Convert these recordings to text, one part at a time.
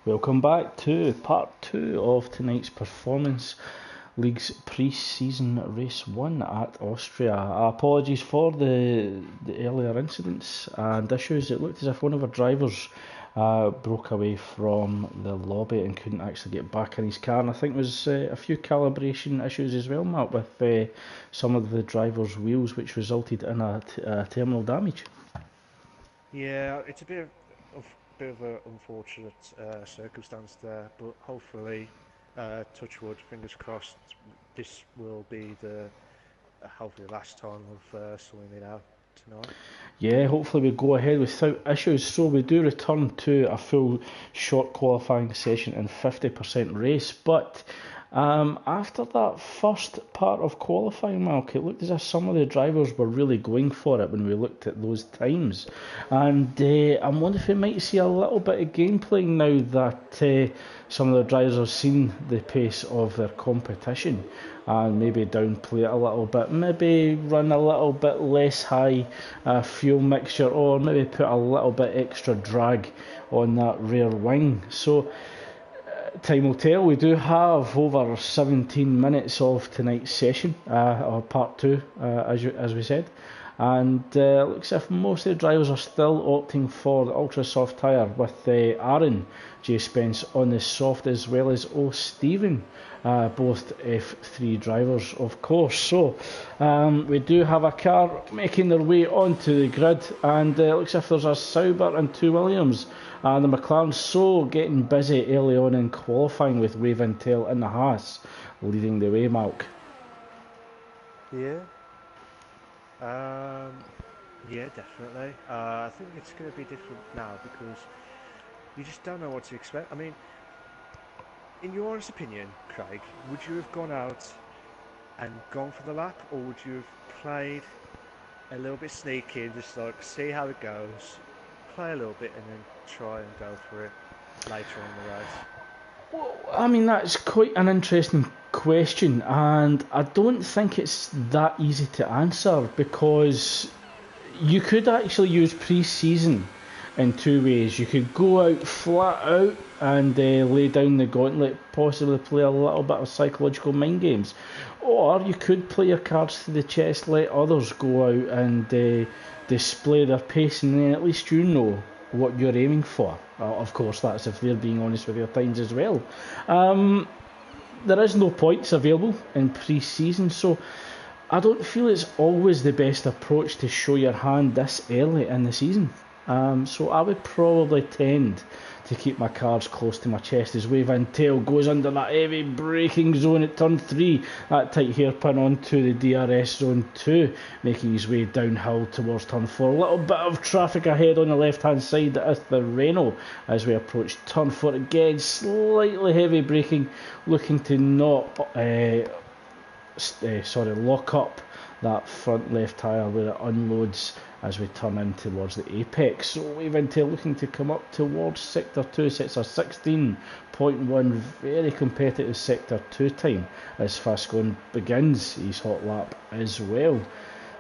Welcome back to part 2 of tonight's Performance League's pre-season race 1 at Austria. Apologies for the earlier incidents and issues. It looked as if one of our drivers broke away from the lobby and couldn't actually get back in his car, and I think there was a few calibration issues as well, Matt, with some of the driver's wheels, which resulted in a terminal damage. Yeah, it's a bit of an unfortunate circumstance there, but hopefully, touch wood, fingers crossed, this will be the hopefully the last time of sorting it out tonight. Yeah, hopefully we go ahead without issues. So we do return to a full short qualifying session and 50% race. But after that first part of qualifying, Malk, it looked as if some of the drivers were really going for it when we looked at those times. And I'm wondering if we might see a little bit of gameplay now that some of the drivers have seen the pace of their competition, and maybe downplay it a little bit, maybe run a little bit less high fuel mixture, or maybe put a little bit extra drag on that rear wing. So time will tell. We do have over 17 minutes of tonight's session, or part 2, as we said. And looks as if most of the drivers are still opting for the ultra soft tyre, with Aaron J. Spence on the soft, as well as Stephen, both F3 drivers, of course. So we do have a car making their way onto the grid, and looks as if there's a Sauber and 2 Williams, and the McLaren so getting busy early on in qualifying, with Raventel and the Haas leading the way, Malk. Yeah. Yeah, definitely. I think it's going to be different now because you just don't know what to expect. I mean, in your honest opinion, Craig, would you have gone out and gone for the lap, or would you have played a little bit sneaky and just like see how it goes, play a little bit, and then try and go for it later on in the race? Well, I mean, that's quite an interesting question, and I don't think it's that easy to answer, because you could actually use pre-season in two ways. You could go out flat out and lay down the gauntlet, possibly play a little bit of psychological mind games, or you could play your cards to the chest, let others go out and display their pace, and then at least you know what you're aiming for. Of course, that's if they're being honest with their times as well. There is no points available in pre-season, so I don't feel it's always the best approach to show your hand this early in the season. So I would probably tend to keep my cards close to my chest as Raventel goes under that heavy braking zone at turn 3, that tight hairpin onto the DRS zone 2, making his way downhill towards turn 4. A little bit of traffic ahead on the left hand side at the Renault as we approach turn 4 again. Slightly heavy braking, looking to not lock up that front left tyre where it unloads as we turn in towards the apex. So Raventel looking to come up towards sector 2, sets a 16.1, very competitive sector 2 time as Fascon begins his hot lap as well.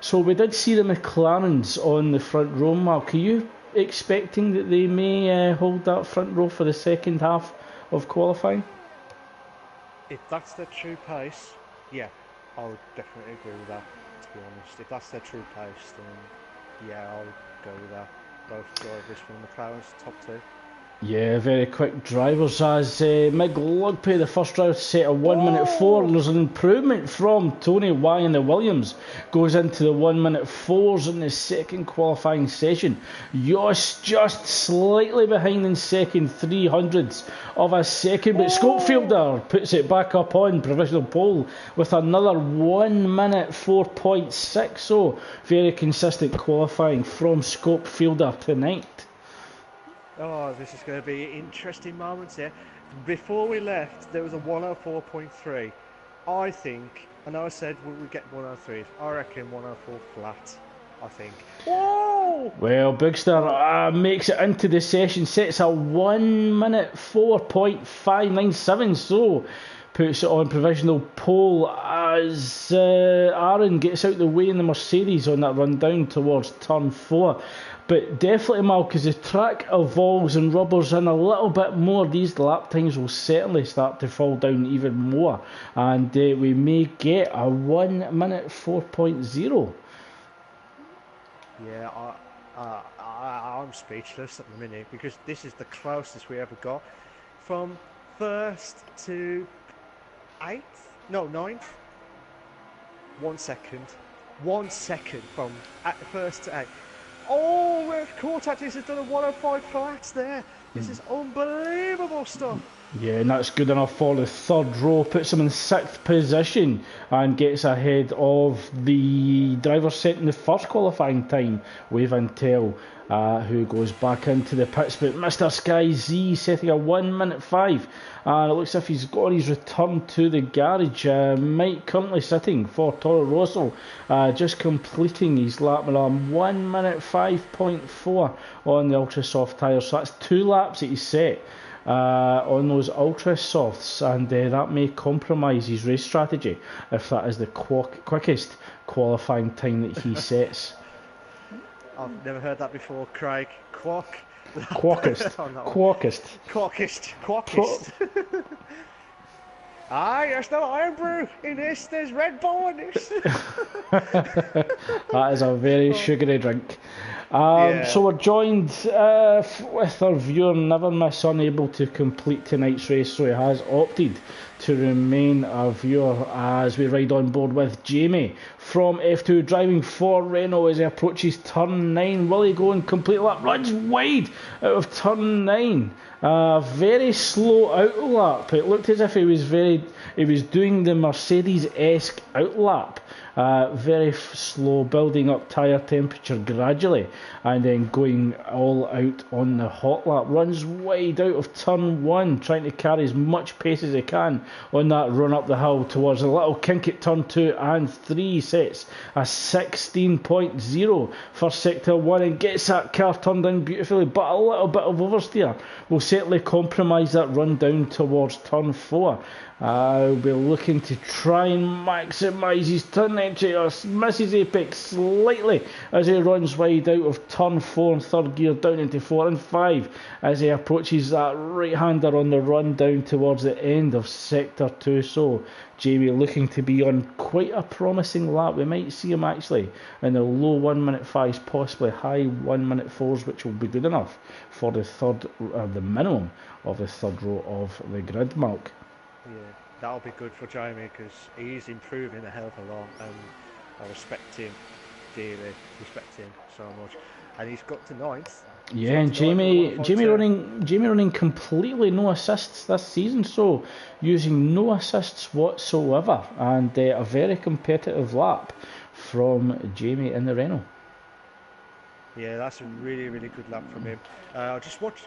So we did see the McLarens on the front row, Mark. Are you expecting that they may hold that front row for the second half of qualifying? If that's their true pace, yeah, I would definitely agree with that, to be honest. If that's their true pace, then yeah, I'll go with that. Both drivers from the McLaren's top 2. Yeah, very quick drivers as Mig Lugpay, the first driver, to set a 1 minute 4, and there's an improvement from Tony Y in the Williams, goes into the 1 minute 4s in the second qualifying session. Yoss just slightly behind in second, 300ths of a second, but Scopefielder puts it back up on provisional pole with another 1 minute 4.6. So very consistent qualifying from Scopefielder tonight. Oh, this is going to be interesting moments here. Before we left, there was a 104.3. I think, I know I said we get 103s. I reckon 104 flat, I think. Whoa! Well, Bigster makes it into the session, sets a 1 minute 4.597, so puts it on provisional pole as Aaron gets out the way in the Mercedes on that run down towards turn 4. But definitely, Malk, as the track evolves and rubbers in a little bit more, these lap times will certainly start to fall down even more. And we may get a 1 minute 4.0. Yeah, I'm speechless at the minute because this is the closest we ever got from 1st to 8th? No, 9th. 1 second. 1 second from 1st to 8th. Oh, we've caught at this. Has done a 105 flats there. This is unbelievable stuff. Yeah, and that's good enough for the third row. Puts him in 6th position and gets ahead of the driver set in the first qualifying time, Wave Intel, who goes back into the pits. But Mr. Sky Z setting a 1 minute 5. And it looks as if he's got his return to the garage. Mike currently sitting for Toro Rosso, just completing his lap with a 1 minute 5.4 on the ultra soft tyres. So that's 2 laps that he's set on those ultra softs, and that may compromise his race strategy if that is the quickest qualifying time that he sets. I've never heard that before, Craig. Quackest. There's no iron brew in this, there's Red Bull in this. That is a very sugary drink. So we're joined with our viewer Never Miss, unable to complete tonight's race, so he has opted to remain a viewer as we ride on board with Jamie from F2 driving for Renault as he approaches turn 9. Will he go and complete lap? Runs wide out of turn 9. Very slow outlap. It looked as if he was doing the Mercedes-esque outlap. Very slow, building up tyre temperature gradually and then going all out on the hot lap. Runs wide out of turn 1, trying to carry as much pace as he can on that run up the hill towards a little kink at turn 2 and 3. Sets a 16.0 for sector 1 and gets that car turned in beautifully, but a little bit of oversteer will certainly compromise that run down towards turn 4. I'll be looking to try and maximise his turn entry, or misses apex slightly as he runs wide out of turn 4 and third gear down into 4 and 5 as he approaches that right-hander on the run down towards the end of sector 2. So Jamie looking to be on quite a promising lap. We might see him actually in the low 1 minute 5s, possibly high 1 minute 4s, which will be good enough for the minimum of the third row of the grid, Malk. Yeah, that'll be good for Jamie because he's improving a hell of a lot, and I respect him dearly, respect him so much. And he's got to 9th. Yeah, and Jamie running completely no assists this season, so using no assists whatsoever, and a very competitive lap from Jamie in the Renault. Yeah, that's a really, really good lap from him. I'll just watch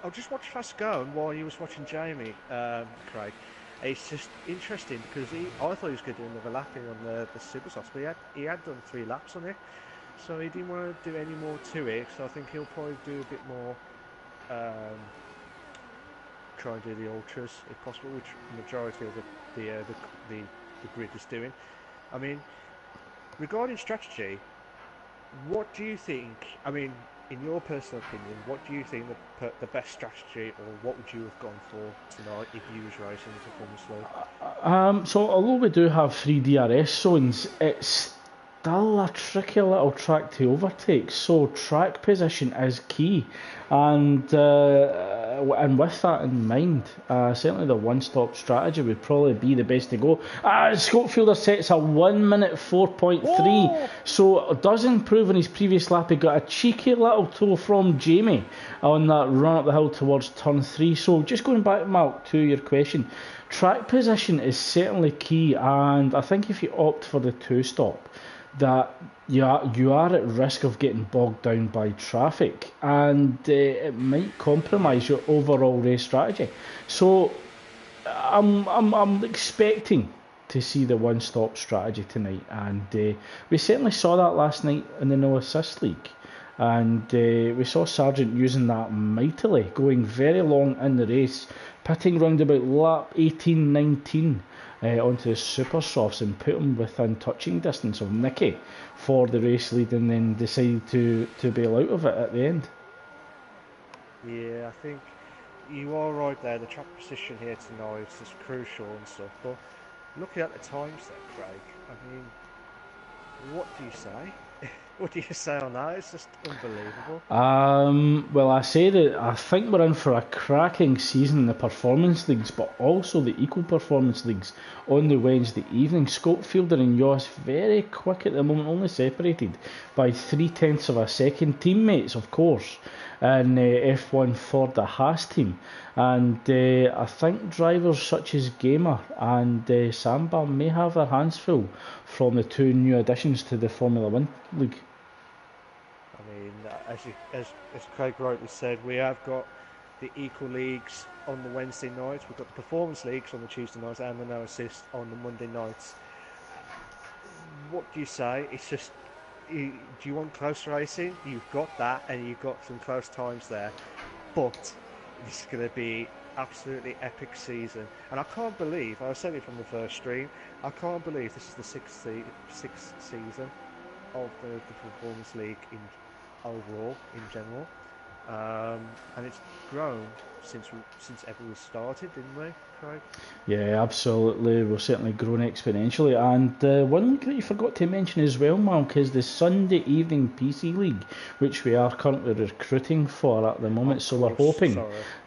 Fast Go while you was watching Jamie, Craig. It's just interesting because I thought he was going to do another lapping on the Supersofts, but he had done 3 laps on it, so he didn't want to do any more to it. So I think he'll probably do a bit more, try and do the ultras if possible, which the majority of the grid is doing. I mean, regarding strategy, what do you think? I mean, in your personal opinion, what do you think the best strategy, or what would you have gone for tonight if you was racing the Formula 3? So although we do have 3 DRS zones, it's still a tricky little track to overtake. So track position is key, and with that in mind, certainly the one-stop strategy would probably be the best to go. Scopefielder sets a 1 minute 4.3, so it does improve on his previous lap. He got a cheeky little toe from Jamie on that run up the hill towards turn 3. So just going back, Mark, to your question, track position is certainly key, and I think if you opt for the 2-stop, that you are at risk of getting bogged down by traffic, and it might compromise your overall race strategy. So I'm expecting to see the one-stop strategy tonight, and we certainly saw that last night in the No Assist League, and we saw Sargent using that mightily, going very long in the race, pitting round about lap 18-19. onto the super softs and put him within touching distance of Nicky for the race lead, and then decided to bail out of it at the end. Yeah, I think you are right there. The track position here tonight is crucial and stuff. But looking at the times there, Craig, I mean, what do you say? What do you say on that? It's just unbelievable. Well, I say that I think we're in for a cracking season in the performance leagues, but also the equal performance leagues on the Wednesday evening. Scopefielder and Yoss very quick at the moment, only separated by 0.3 of a second. Teammates, of course, in F1 for the Haas team, and I think drivers such as Gamer and Samba may have their hands full from the two new additions to the Formula One league. I mean, as Craig rightly said, we have got the equal leagues on the Wednesday nights. We've got the performance leagues on the Tuesday nights and the no assist on the Monday nights. What do you say? It's just, do you want close racing? You've got that, and you've got some close times there. But this is going to be absolutely epic season, and I can't believe, I said it from the first stream, I can't believe this is the sixth season of the Performance League overall, in general, and it's grown since ever we started, didn't we, Craig? Yeah, absolutely. We've certainly grown exponentially. And one league that you forgot to mention as well, Mark, is the Sunday evening PC League, which we are currently recruiting for at the moment. So we're hoping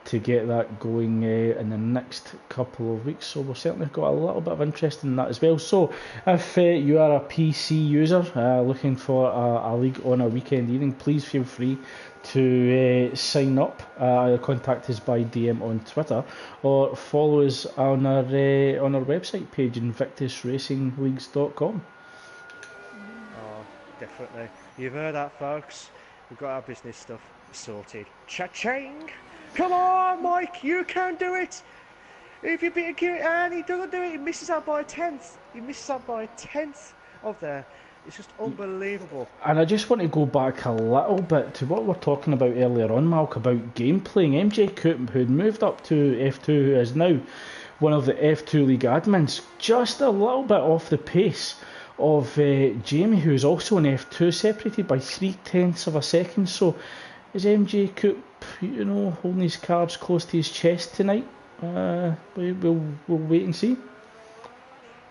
to get that going in the next couple of weeks. So we've certainly got a little bit of interest in that as well. So if you are a PC user looking for a league on a weekend evening, please feel free to sign up. Either contact us by DM on Twitter or follow us on our website page, invictusracingleagues.com. Oh, definitely. You've heard that, folks. We've got our business stuff sorted. Cha-ching! Come on, Mike, you can do it! If you beat a cute and he doesn't do it, he misses out by a tenth. He misses out by a tenth of there. It's just unbelievable. And I just want to go back a little bit to what we were talking about earlier on, Malk, about game playing. MJ Coop, who had moved up to F2, who is now one of the F2 League admins, just a little bit off the pace of Jamie, who is also in F2, separated by 0.3 of a second. So is MJ Coop, holding his cards close to his chest tonight? We'll wait and see.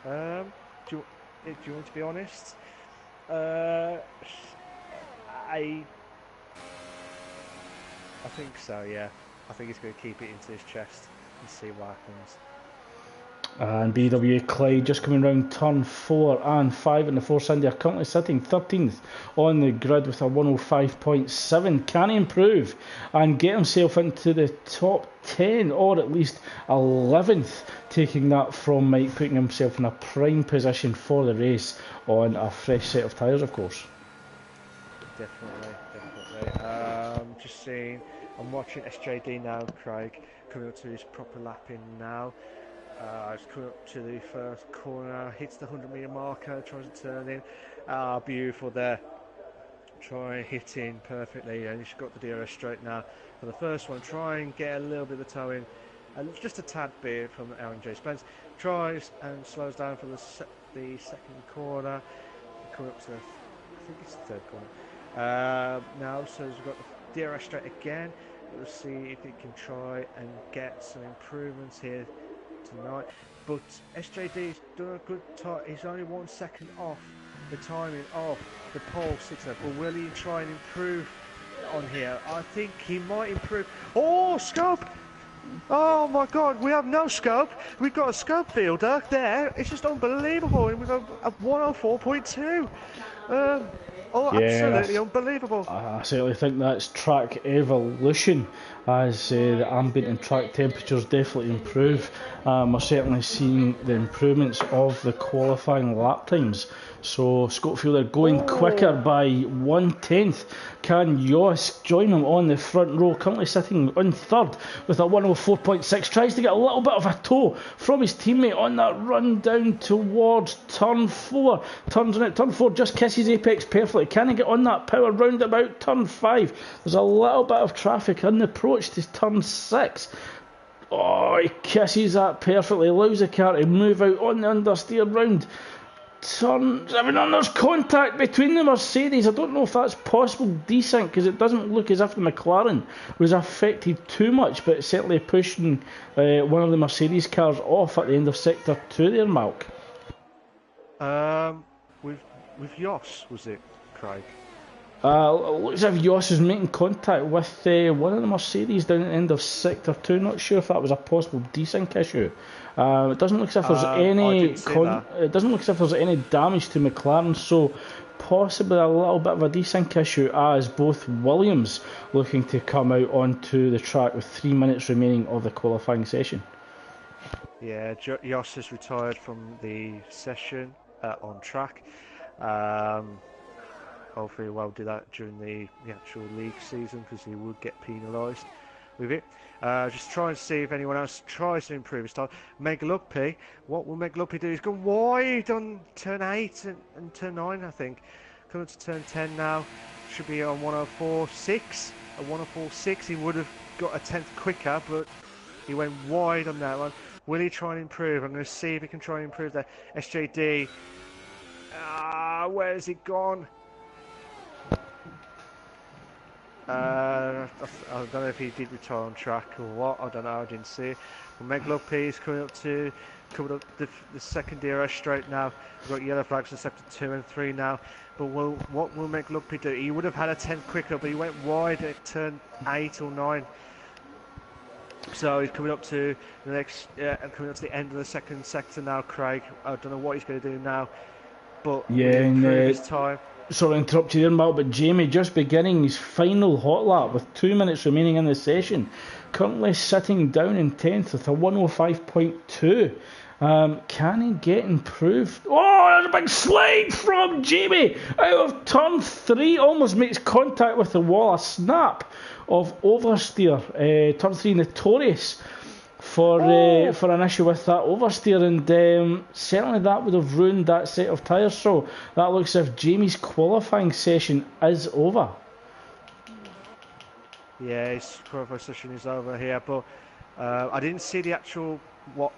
Do you want to be honest? I think so, yeah. I think he's going to keep it into his chest and see what happens. And BW Clyde just coming round turn 4 and 5 in the Force India, currently sitting 13th on the grid with a 105.7. Can he improve and get himself into the top 10 or at least 11th, taking that from Mike, putting himself in a prime position for the race on a fresh set of tyres, of course. Definitely. Just seeing, I'm watching SJD now, Craig, coming up to his proper lapping now. He's coming up to the first corner, hits the 100-metre marker, tries to turn in. Beautiful there. Try and hit in perfectly, and he's got the DRS straight now for the first one. Try and get a little bit of the toe in, just a tad bit from Aaron J. Spence. Tries and slows down for the second corner. Coming up to, I think it's the third corner. Now, so he's got the DRS straight again. We'll see if he can try and get some improvements here tonight, but SJD's done a good time. He's only 1 second off the timing of the pole sitter, but will he try and improve on here? I think he might improve. Oh, scope! Oh my god, we have no scope. We've got a scope fielder there. It's just unbelievable, and we've got a 104.2. Absolutely unbelievable. I certainly think that's track evolution as the ambient and track temperatures definitely improve. We're certainly seeing the improvements of the qualifying lap times. So Scottfielder going quicker by 1/10. Can Yoss join him on the front row? Currently sitting on third with a 104.6. Tries to get a little bit of a toe from his teammate on that run down towards turn 4. Turns on it. Turn 4 just kisses apex perfectly. Can he get on that power round about turn 5? There's a little bit of traffic on the approach to turn 6. Oh, he kisses that perfectly, allows the car to move out on the understeer round. Turn 7, and there's contact between the Mercedes. I don't know if that's possible decent, because it doesn't look as if the McLaren was affected too much, but certainly pushing one of the Mercedes cars off at the end of sector 2 there, Malk. With Jos, was it, Craig? Looks as if Jos is making contact with one of the Mercedes down at the end of sector 2. Not sure if that was a possible desync issue. It doesn't look as if there's it doesn't look as if there's any damage to McLaren, so possibly a little bit of a desync issue, as both Williams looking to come out onto the track with 3 minutes remaining of the qualifying session. Yeah, Jos has retired from the session on track. Hopefully he won't do that during the actual league season, because he would get penalised with it. Just trying to see if anyone else tries to improve his time. Meglupi, what will Meglupi do? He's gone wide on turn 8 and turn 9, I think. Coming to turn 10 now, should be on 104.6. At 104.6 he would have got a tenth quicker, but he went wide on that one. Will he try and improve? I'm going to see if he can try and improve that. SJD, where's it gone? I don't know if he did retire on track or what. I don't know. I didn't see it. Well, Meglupi is coming up the second DRS straight now. We've got yellow flags in sector 2 and 3 now. But what will Meglupi do? He would have had a 10 quicker, but he went wide at turn 8 or 9. So he's coming up to the next, coming up to the end of the second sector now, Craig. I don't know what he's going to do now, but improve his time. Sorry to interrupt you there, Mal, but Jamie just beginning his final hot lap with 2 minutes remaining in the session. Currently sitting down in 10th with a 105.2. Can he get improved? Oh, there's a big slide from Jamie out of turn 3. Almost makes contact with the wall. A snap of oversteer. Turn 3 notorious for an issue with that oversteer, and certainly that would have ruined that set of tyres. So that looks as if Jamie's qualifying session is over. Yeah, his qualifying session is over here, but I didn't see the actual what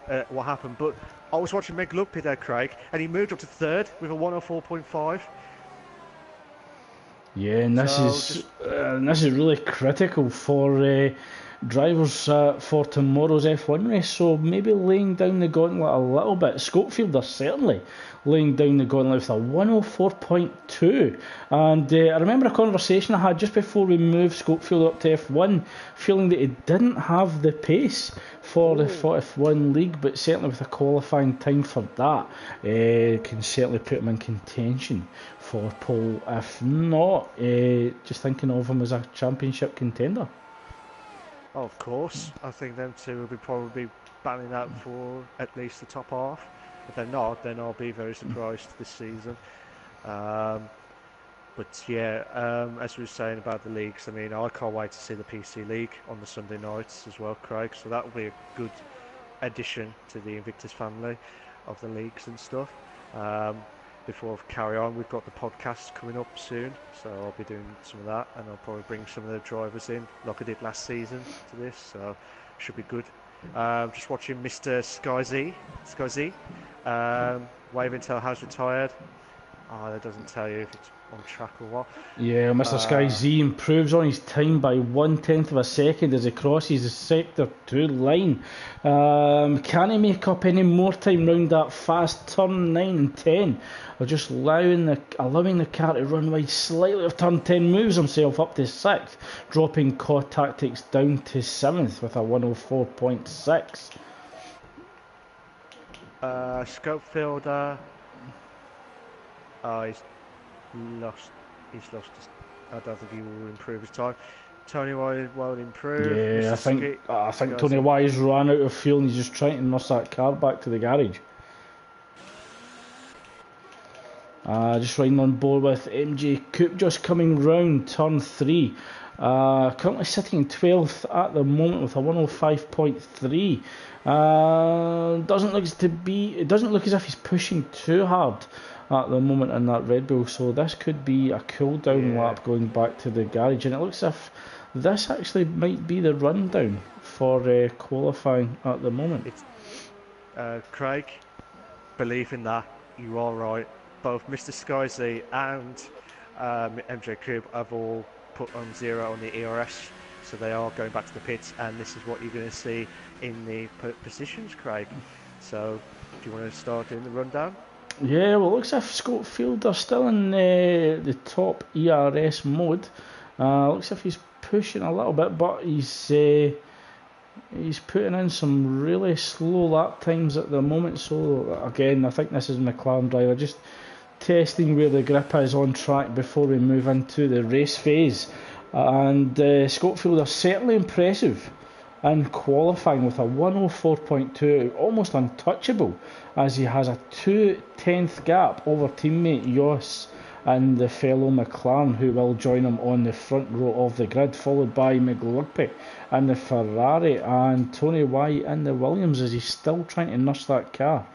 happened, but I was watching Meglupi there, Craig, and he moved up to 3rd with a 104.5. Yeah, and this is really critical for drivers for tomorrow's F1 race, so maybe laying down the gauntlet a little bit. Schofield are certainly laying down the gauntlet with a 104.2, and I remember a conversation I had just before we moved Schofield up to F1, feeling that he didn't have the pace for the F1 league, but certainly with a qualifying time for that, can certainly put him in contention for pole, if not just thinking of him as a championship contender. Oh, of course, I think them two will be probably battling out for at least the top half. If they're not, then I'll be very surprised this season. But yeah, as we were saying about the leagues, I mean, I can't wait to see the PC League on the Sunday nights as well, Craig. So that will be a good addition to the Invictus family of the leagues and stuff. Before I carry on, we've got the podcast coming up soon, so I'll be doing some of that, and I'll probably bring some of the drivers in, like I did last season, to this, so should be good. Just watching Mr. Sky Z, waving until has retired. Oh, that doesn't tell you if it's on track or what. Yeah, Mr. Sky Z improves on his time by 1/10 of a second as he crosses the sector 2 line. Can he make up any more time round that fast turn 9 and 10? Or just allowing the car to run wide slightly of turn 10, moves himself up to 6th, dropping core tactics down to 7th with a 104.6. Schofield, he's lost. I don't think he will improve his time. Tony won't improve. Yeah, I think Tony Wise ran out of fuel and he's just trying to nurse that car back to the garage. Just riding on board with MJ Coupe just coming round turn 3. Currently sitting in 12th at the moment with a 105.3. It doesn't look as if he's pushing too hard at the moment in that Red Bull, so this could be a cool down lap going back to the garage, and it looks as if this actually might be the rundown for qualifying at the moment. Craig, believe in that. You are right. Both Mr. Skyzy and MJ Cube have all put on 0 on the ERS, so they are going back to the pits, and this is what you're going to see in the positions, Craig. So, do you want to start doing the rundown? Yeah, well, it looks as if Schofield are still in the top ERS mode. Looks as if he's pushing a little bit, but he's putting in some really slow lap times at the moment. So again, I think this is McLaren driver just testing where the grip is on track before we move into the race phase. And Schofield are certainly impressive in qualifying with a 104.2, almost untouchable, as he has a 2/10 gap over teammate Jos and the fellow McLaren, who will join him on the front row of the grid, followed by McLugby and the Ferrari, and Tony White in the Williams, as he's still trying to nurse that car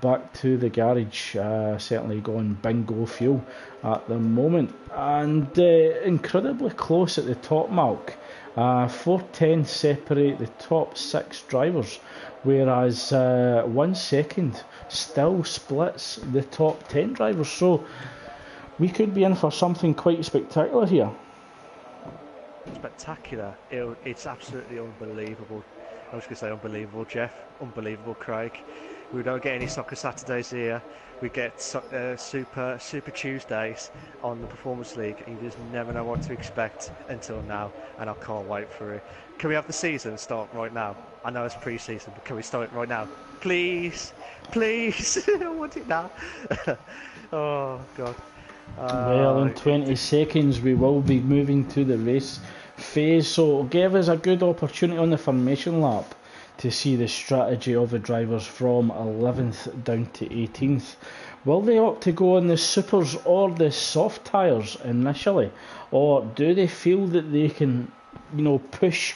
back to the garage. Certainly going bingo fuel at the moment, and incredibly close at the top, Malk. 4:10 separate the top 6 drivers, whereas 1 second still splits the top 10 drivers. So we could be in for something quite spectacular here. Spectacular. It's absolutely unbelievable. I was going to say unbelievable, Jeff. Unbelievable, Craig. We don't get any Soccer Saturdays here. We get Super Tuesdays on the Performance League, and you just never know what to expect until now, and I can't wait for it. Can we have the season start right now? I know it's pre-season, but can we start it right now? Please, please. I want it now. Oh, God. Well, in 20 seconds we will be moving to the race phase, so it'll give us a good opportunity on the formation lap to see the strategy of the drivers from 11th down to 18th. Will they opt to go on the supers or the soft tyres initially, or do they feel that they can, push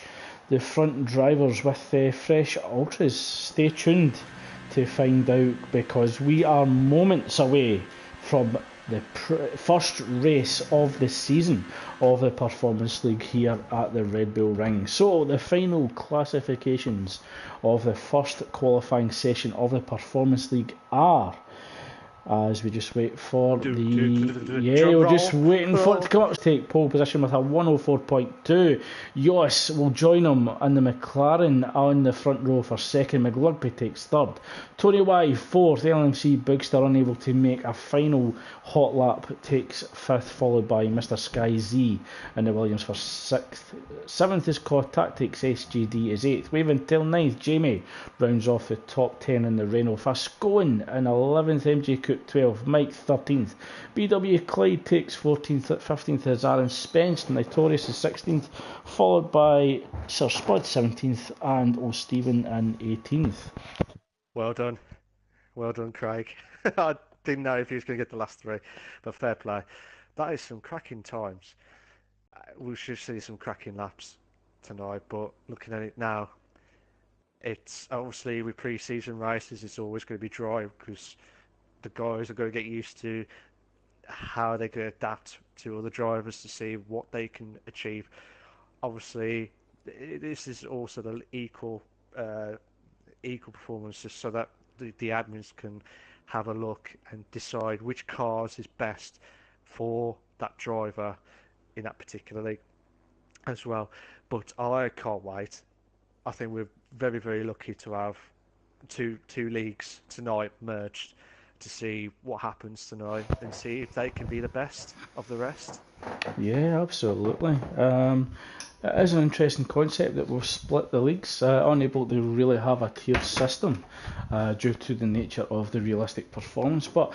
the front drivers with fresh ultras? Stay tuned to find out, because we are moments away from the first race of the season of the Performance League here at the Red Bull Ring. So the final classifications of the first qualifying session of the Performance League are, as we just wait for we're just waiting for it to come up, to take pole position with a 104.2. Jos will join him in the McLaren on the front row for second. McLugby takes third. Tony Y fourth. LMC Bigster, unable to make a final hot lap, takes fifth, followed by Mr. Sky Z in the Williams for sixth. Seventh is Core Tactics. SGD is eighth. Wave until ninth. Jamie rounds off the top 10 in the Renault. Fascoen in 11th. MJ Cook 12th. Mike 13th. BW Clyde takes 14th. 15th is Aaron Spence. Notorious is 16th, followed by Sir Spud 17th and O'Stephen in 18th. Well done, Craig. I didn't know if he was going to get the last 3, but fair play. That is some cracking times. We should see some cracking laps tonight, but looking at it now, it's obviously with pre-season races, it's always going to be dry because the guys are going to get used to how they can adapt to other drivers to see what they can achieve. Obviously, this is also the equal performance, just so that the admins can have a look and decide which cars is best for that driver in that particular league as well. But I can't wait. I think we're very, very lucky to have two leagues tonight merged, to see what happens tonight and see if they can be the best of the rest. Yeah, absolutely. It is an interesting concept that we've split the leagues, unable to really have a tiered system due to the nature of the realistic performance, but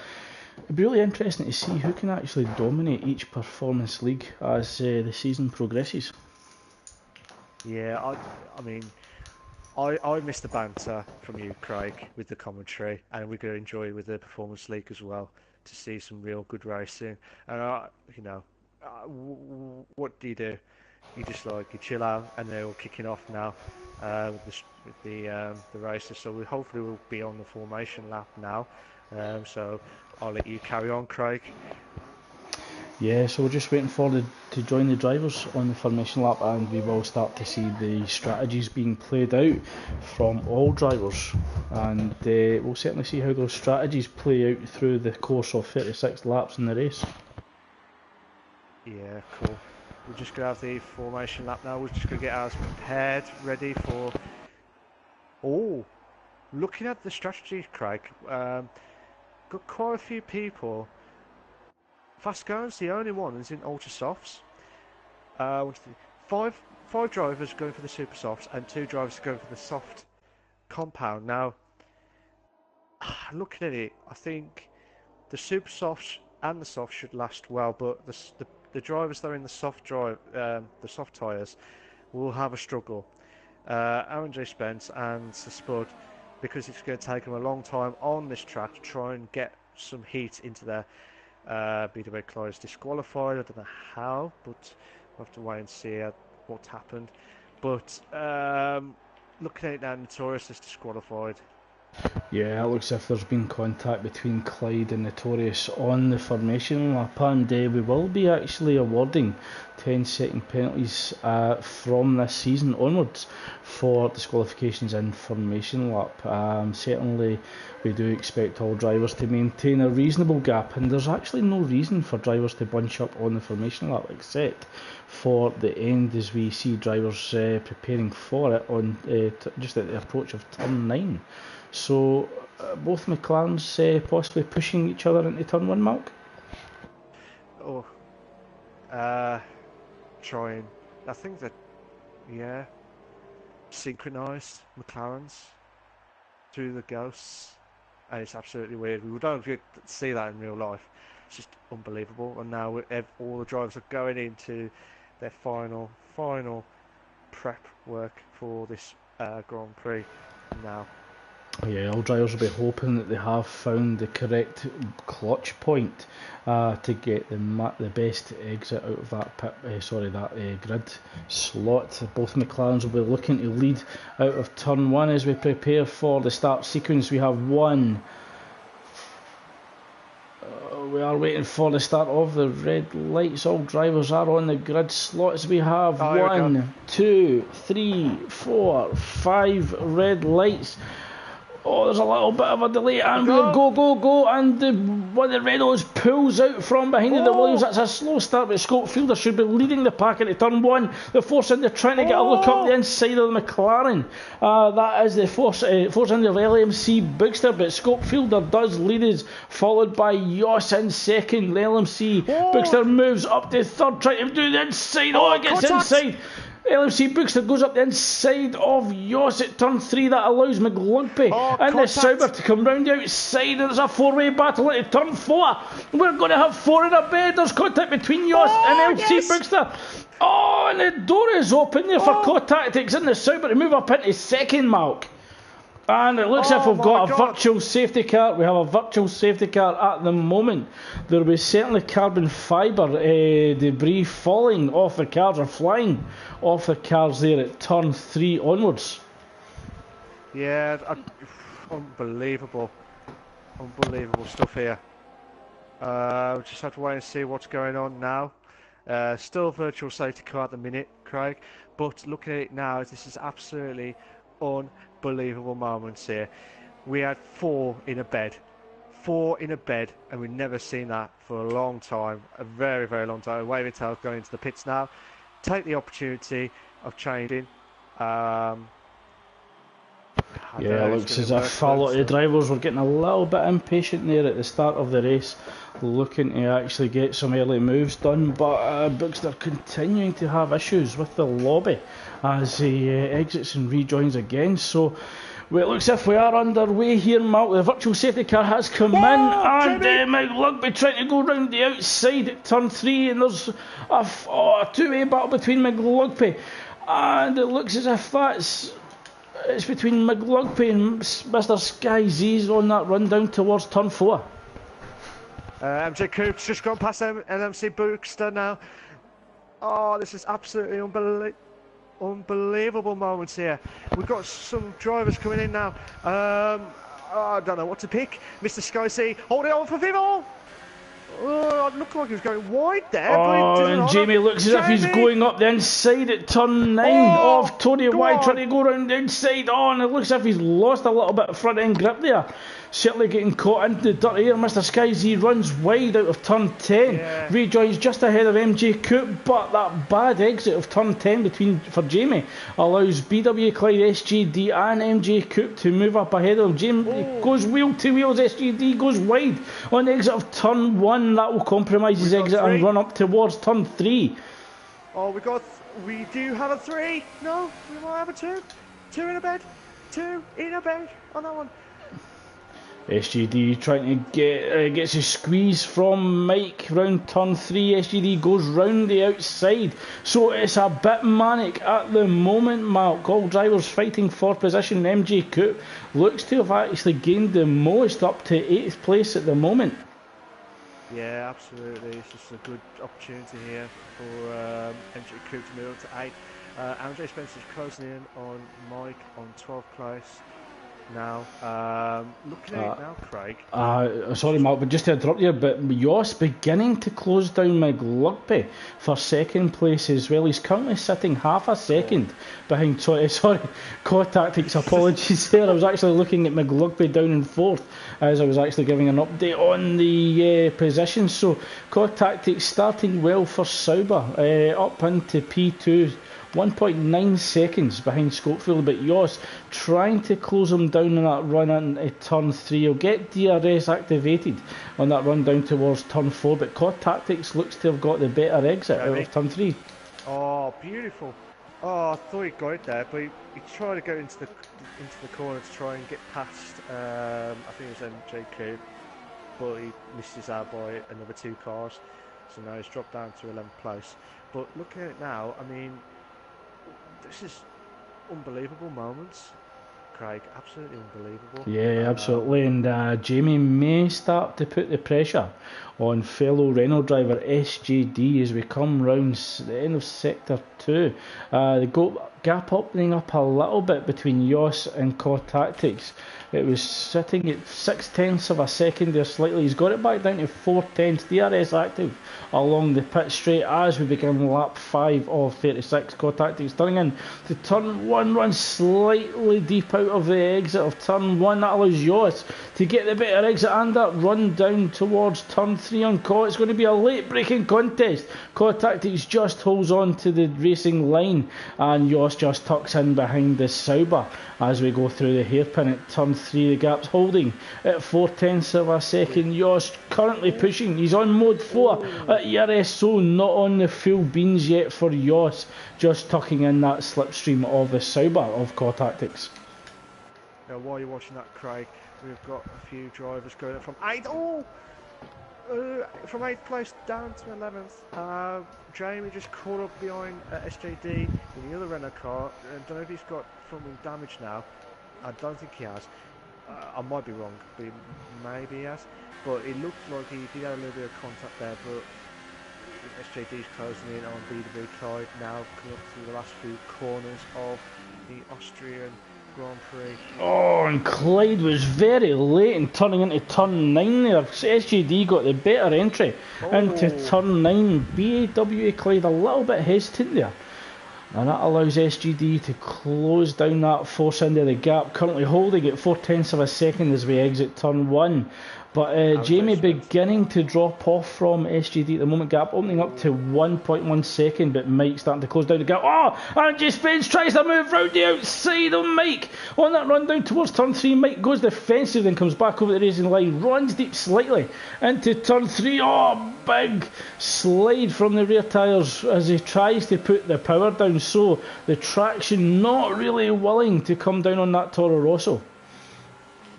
it'd be really interesting to see who can actually dominate each performance league as the season progresses. Yeah, I mean, I missed the banter from you, Craig, with the commentary, and we're going to enjoy with the Performance League as well, to see some real good racing. And what do? You just you chill out, and they're all kicking off now with the races. So hopefully we'll be on the formation lap now. So I'll let you carry on, Craig. Yeah, so we're just waiting for to join the drivers on the formation lap, and we will start to see the strategies being played out from all drivers, and we'll certainly see how those strategies play out through the course of 36 laps in the race. Yeah, cool. We're just going to have the formation lap now. We're just going to get ours prepared, ready for... Oh, looking at the strategy, Craig, got quite a few people. Fastgo's the only one who's in ultra softs. Five drivers going for the super softs and 2 drivers going for the soft compound. Now, looking at it, I think the super softs and the softs should last well, but the drivers that are in the soft tyres will have a struggle. Aaron J. Spence and the Spud, because it's going to take them a long time on this track to try and get some heat into their BW Clyde is disqualified. I don't know how, but we'll have to wait and see what's happened. But looking at it now, Notorious is disqualified. Yeah, it looks as if there's been contact between Clyde and Notorious on the formation lap, and we will be actually awarding 10-second penalties from this season onwards for disqualifications in formation lap. Certainly we do expect all drivers to maintain a reasonable gap, and there's actually no reason for drivers to bunch up on the formation lap except for the end, as we see drivers preparing for it on just at the approach of turn 9. So both McLarens possibly pushing each other into turn 1, Malk? Oh, trying. I think that, yeah, synchronised McLarens through the ghosts, and it's absolutely weird. We don't get to see that in real life. It's just unbelievable. And now all the drivers are going into their final prep work for this Grand Prix now. Yeah, all drivers will be hoping that they have found the correct clutch point to get the best exit out of that grid slot. Both McLarens will be looking to lead out of turn 1 as we prepare for the start sequence. We have one. We are waiting for the start of the red lights. All drivers are on the grid slots. We have 1, 2, 3, 4, 5 red lights. Oh, there's a little bit of a delay, and we'll go, and one of the Renaults pulls out from behind the Williams. That's a slow start, but Fielder should be leading the pack into turn 1. The Force India trying to get a look up the inside of the McLaren. That is the Force India of LMC Bookster, but Fielder does lead us, followed by Yoss in second. LMC Bookster moves up to third, trying to do the inside. It gets inside. LMC Bookster goes up the inside of Yoss at turn 3. That allows McLugby and the Sauber to come round the outside, and there's a 4-way battle into turn 4. We're going to have 4 in a bed. There's contact between Yoss and LMC Bookster. And the door is open there for co-tactics in the Sauber to move up into second, Malk. And it looks as if we've got a virtual safety car. We have a virtual safety car at the moment. There will be certainly carbon fibre debris falling off the cars, or flying off the cars there at turn 3 onwards. Yeah, unbelievable stuff here. We just have to wait and see what's going on now. Still virtual safety car at the minute, Craig. But looking at it now, this is absolutely unbelievable moments here. We had 4 in a bed, and we've never seen that for a long time, a very, very long time. Waving tail going into the pits now. Take the opportunity of changing. It looks as if a lot of the drivers were getting a little bit impatient there at the start of the race, looking to actually get some early moves done, but Bookster continuing to have issues with the lobby as he exits and rejoins again. So it looks as if we are underway here, Mark. The virtual safety car has come in, and McLugby trying to go round the outside at turn 3, and there's a 2-way battle between McLugby, and it looks as if it's between McLugby and Mr. Sky Z's on that run down towards turn 4. MJ Coop's just gone past LMC Bookster now. This is absolutely unbelievable moments here. We've got some drivers coming in now. I don't know what to pick. Mr. Sky C holding on for Vivon. Oh, it looked like he was going wide there. Oh, but and Jamie looks as if he's going up the inside at turn 9 of Tony White, trying to go round the inside. Oh, and it looks as if he's lost a little bit of front end grip there. Certainly getting caught into the dirt here. Mr. Sky Z runs wide out of turn 10. Rejoins just ahead of MJ Coupe, but that bad exit of turn 10 for Jamie allows BW Clyde, SGD and MJ Coupe to move up ahead of him. Jamie goes wheel to wheels, SGD goes wide on the exit of turn 1. That will compromise his exit and run up towards turn 3. Oh, we do have a 3. No, we might have a 2. 2 in a bed. 2 in a bed on that one. SGD trying to gets a squeeze from Mike round turn 3. SGD goes round the outside, so it's a bit manic at the moment, Mark. All drivers fighting for position. MJ Coupe looks to have actually gained the most, up to 8th place at the moment. Yeah, absolutely. It's just a good opportunity here for MJ Coupe to move up to 8. Andre Spencer's closing in on Mike on 12th place. Now, looking at it now, Craig. Sorry, Mark, but just to interrupt you, but Joss beginning to close down McLugby for second place as well. He's currently sitting half a second behind. Core Tactics. Apologies there. I was actually looking at McLugby down in 4th as I was actually giving an update on the position. So Core Tactics starting well for Sauber, up into P2. 1.9 seconds behind Schofield, but Joss trying to close him down on that run into turn 3. He'll get DRS activated on that run down towards turn 4, but Core Tactics looks to have got the better exit out of turn 3. Oh, beautiful. Oh, I thought he got it there, but he tried to go into the corner to try and get past, I think it was MJ Coupe, but he missed his out by another 2 cars, so now he's dropped down to 11th place. But looking at it now, I mean, this is unbelievable moments, Craig. Absolutely unbelievable. Yeah, absolutely. And Jamie may start to put the pressure on fellow Renault driver SGD as we come round the end of sector 2. The gap opening up a little bit between Joss and Core Tactics. It was sitting at 0.6 of a second there slightly. He's got it back down to 0.4. DRS active along the pit straight as we begin lap 5 of 36. Core Tactics turning in to turn 1, run slightly deep out of the exit of turn 1. That allows Joss to get the better exit and that run down towards turn 3 on Core. It's going to be a late braking contest. Core Tactics just holds on to the racing line and Joss just tucks in behind the Sauber as we go through the hairpin at turn 3. The gap's holding at 0.4 of a second. Joss currently pushing. He's on mode 4 at ERS, so not on the full beans yet for Joss, just tucking in that slipstream of the Sauber of Core Tactics. Now while you're watching that, Craig, we've got a few drivers going up from 8th place down to 11th. Jamie just caught up behind SJD in the other Renault car. I don't know if he's got front wing damage now. I don't think he has. I might be wrong, but maybe he has. But it looked like he did have a little bit of contact there, but SJD's closing in on BW Clyde now, coming up through the last few corners of the Austrian Grand Prix. Oh, and Clyde was very late in turning into turn 9 there. SGD got the better entry into turn 9. BAW Clyde a little bit hesitant there. And that allows SGD to close down that force into the gap, currently holding at 0.4 of a second as we exit turn 1. But Jamie beginning to drop off from SGD at the moment. Gap opening up to 1.1 second, but Mike starting to close down the gap. Oh, Angie Spence tries to move round the outside of Mike on that run down towards turn 3. Mike goes defensive, then comes back over the racing line, runs deep slightly into turn 3. Oh, big slide from the rear tyres as he tries to put the power down. So the traction not really willing to come down on that Toro Rosso.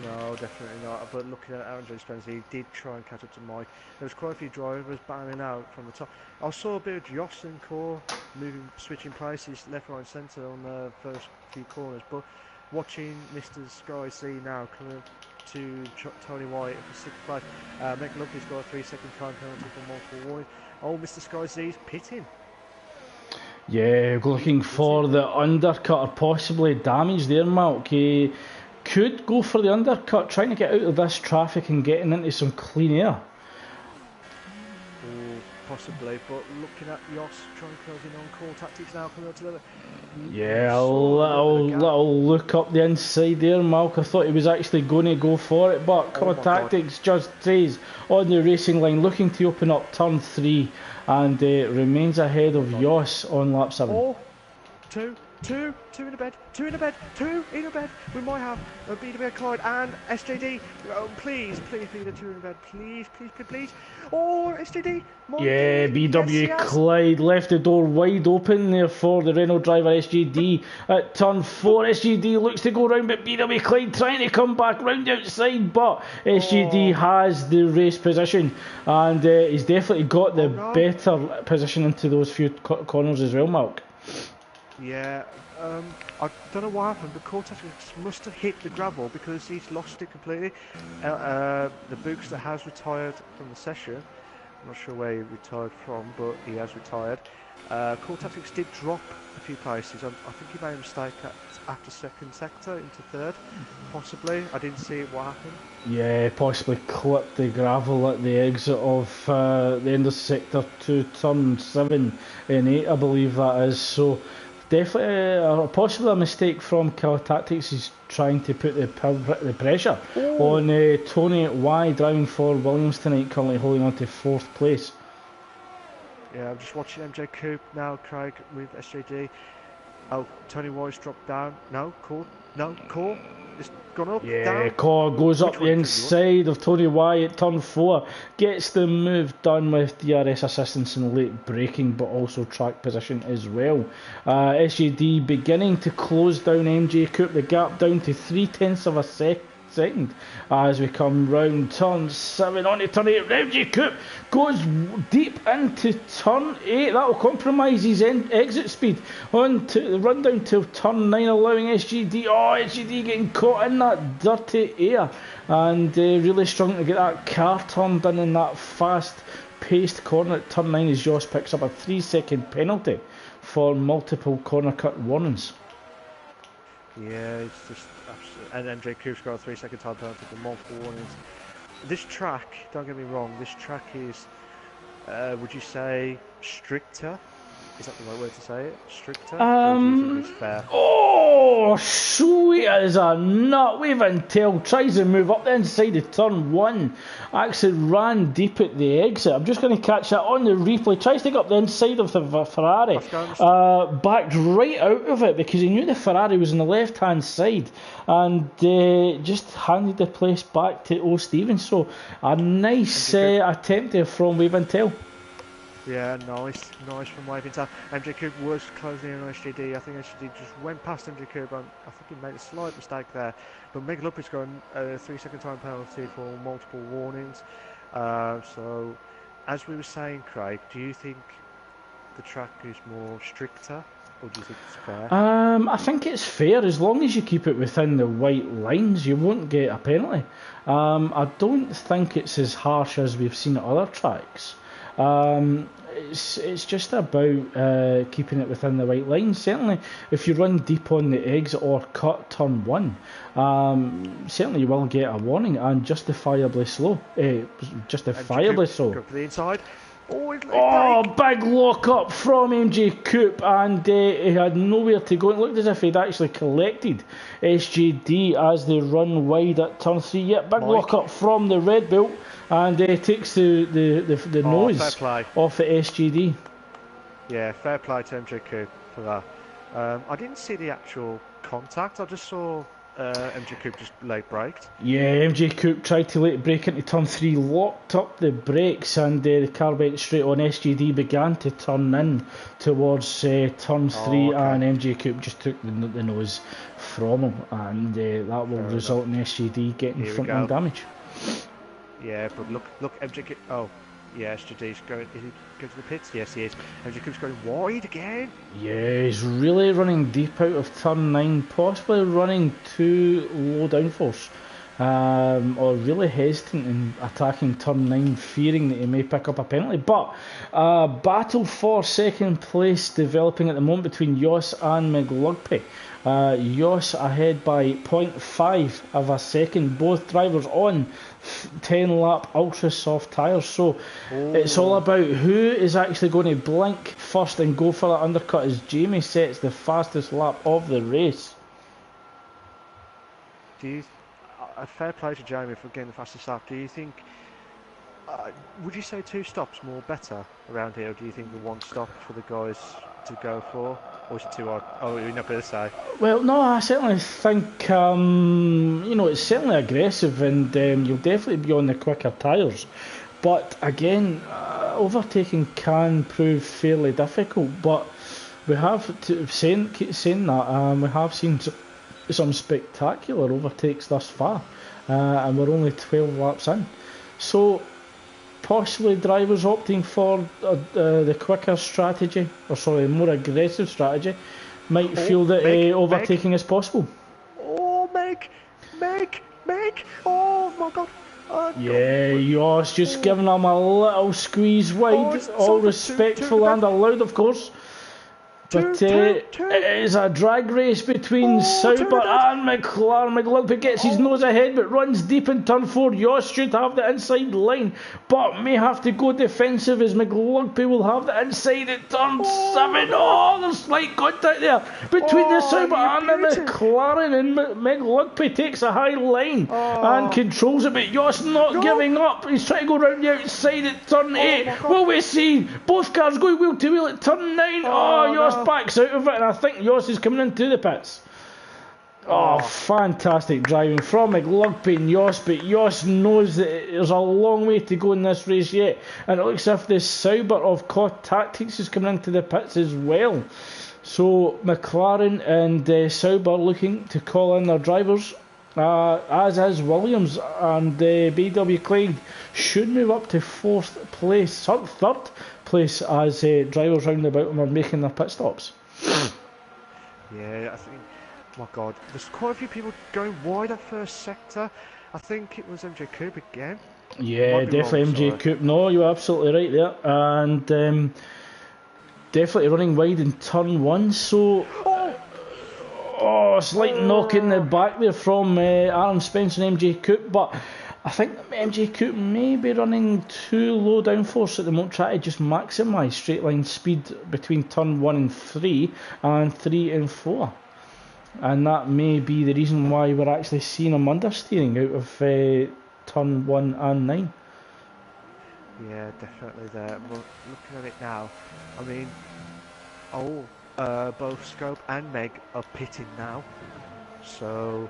No, definitely not. But looking at Andre Spencer, he did try and catch up to Mike. There was quite a few drivers battling out from the top. I saw a bit of Joss and Core switching places left, right, and centre on the first few corners. But watching Mr. Sky C now coming up to Tony White for 6th place. McLucky's got a 3-second time penalty for multiple warning. Oh, Mr. Sky C's pitting. Yeah, looking for the undercut or possibly damage there, Mark. He could go for the undercut, trying to get out of this traffic and getting into some clean air. possibly, but looking at Yoss trying to close in on core tactics now, coming up to the... Yeah, a little look up the inside there, Malk. I thought he was actually going to go for it, but core tactics just stays on the racing line, looking to open up turn 3, and remains ahead of Yoss on lap 7. Oh, two in a bed, two in a bed. We might have a BWA Clyde and SJD. Oh, please, the two in a bed, please. Oh, SJD. Yeah, BWA Clyde left the door wide open there for the Renault driver SJD at turn 4. SJD looks to go round, but BWA Clyde trying to come back round the outside, but SJD has the race position, and he's definitely got the better position into those few corners as well, Mark. Yeah, I don't know what happened, but Cortex must have hit the gravel because he's lost it completely. The Bookster has retired from the session. I'm not sure where he retired from, but he has retired. Cortex did drop a few places. I think he made a mistake after second sector into third, possibly. I didn't see what happened. Yeah, possibly clipped the gravel at the exit of the end of sector 2, turn 7 and 8, I believe that is. So definitely possibly a mistake from Killer Tactics. He's trying to put the pressure on Tony Y, driving for Williams tonight, currently holding on to 4th place. Yeah, I'm just watching MJ Coop now, Craig, with SJD. Oh, Tony Y's dropped down. No, Core. It's gone up, yeah, Core goes up the inside of Tony Y at turn 4. Gets the move done with DRS assistance and late braking, but also track position as well. SJD beginning to close down MJ Coop. The gap down to 0.3 of a second as we come round turn 7 on to turn 8. MJ Coop goes deep into turn 8. That will compromise his exit speed on to the run down to turn 9, allowing SGD getting caught in that dirty air and really struggling to get that car turned in that fast paced corner at turn 9 as Joss picks up a 3-second penalty for multiple corner cut warnings. Yeah, it's just absolutely. And MJ Coop's got a 3-second time penalty for multiple warnings. This track, don't get me wrong, this track is, would you say, stricter? Is that the right word to say it? Stricter? Or do you think it's fair? Oh, sweet as a nut. Wave and tail tries to move up the inside of turn 1. Actually ran deep at the exit. I'm just going to catch that on the replay. Tries to get up the inside of the Ferrari. Backed right out of it because he knew the Ferrari was on the left hand side and just handed the place back to O. Stevens. So a nice attempt there from Wave and tail. Yeah, nice from Waving Tail. MJ Coop was closing in on SGD. I think SGD just went past MJ Coop. I think he made a slight mistake there. But Mega Lupit's got a 3-second time penalty for multiple warnings. So, as we were saying, Craig, do you think the track is more stricter? Or do you think it's fair? I think it's fair as long as you keep it within the white lines. You won't get a penalty. I don't think it's as harsh as we've seen at other tracks. It's just about keeping it within the white line. Certainly, if you run deep on the exit or cut turn 1, certainly you will get a warning and justifiably slow. Justifiably so. Go for the inside. Oh, big lock up from MJ Coop, and he had nowhere to go. It looked as if he'd actually collected SJD as they run wide at turn 3. Yep, big lock up from the Red Bull, and takes the nose off at SJD. Yeah, fair play to MJ Coop for that. I didn't see the actual contact. I just saw MJ Coop just late braked. Yeah, MJ Coop tried to late brake into turn 3, locked up the brakes, and the car went straight on. SJD began to turn in towards turn 3, and MJ Coop just took the nose from him, and that will result in SJD getting front end damage. Yeah, but look, MJ Coop. Oh, yeah, SJD's going. Is he going to the pits? Yes, he is. MJ Coop's going wide again. Yeah, he's really running deep out of turn 9, possibly running too low downforce or really hesitant in attacking turn 9, fearing that he may pick up a penalty. But battle for second place developing at the moment between Jos and McLugpy. Jos ahead by 0.5 of a second, both drivers on 10 lap ultra soft tyres, so it's all about who is actually going to blink first and go for that undercut as Jamie sets the fastest lap of the race. A fair play to Jamie for getting the fastest lap. Do you think, would you say 2 stops more better around here, or do you think the 1 stop for the guys to go for, or is it too odd? Oh, you're not going to say? Well, no, I certainly think, it's certainly aggressive, and you'll definitely be on the quicker tyres. But again, overtaking can prove fairly difficult, but we have saying that, we have seen some spectacular overtakes thus far, and we're only 12 laps in, so possibly drivers opting for the quicker strategy, or sorry, more aggressive strategy, might feel that overtaking is possible. Oh, Meg, oh my god. Yeah, Jos just giving them a little squeeze wide, all respectful and allowed, of course. But it is a drag race between Sauber and McLaren. McLugpy gets his nose ahead but runs deep in turn 4. Jos should have the inside line but may have to go defensive as McLugpy will have the inside at turn 7. Oh, there's slight contact there between the Sauber and the McLaren, and McLugpy takes a high line and controls it, but Jos not giving up. He's trying to go round the outside at turn 8. Will we see both cars going wheel to wheel at turn 9? Jos backs out of it, and I think Jos is coming into the pits. Fantastic driving from McLugpy and Jos, but Jos knows that there's a long way to go in this race yet, and it looks as if the Sauber of COT Tactics is coming into the pits as well. So McLaren and Sauber looking to call in their drivers, as is Williams, and BW Clyde should move up to third place as drivers round about them are making their pit stops. Yeah, I think, my god, there's quite a few people going wide at first sector. I think it was MJ Coupe again. Yeah, definitely MJ Coupe. No, you're absolutely right there. And definitely running wide in turn 1. So, slight knock in the back there from Aaron Spence and MJ Coupe. But I think MJ Coupe may be running too low downforce at the moment, try to just maximise straight line speed between turn 1 and 3 and 3 and 4. And that may be the reason why we're actually seeing him understeering out of turn 1 and 9. Yeah, definitely there. Well, looking at it now, I mean, both Scope and Meg are pitting now. So...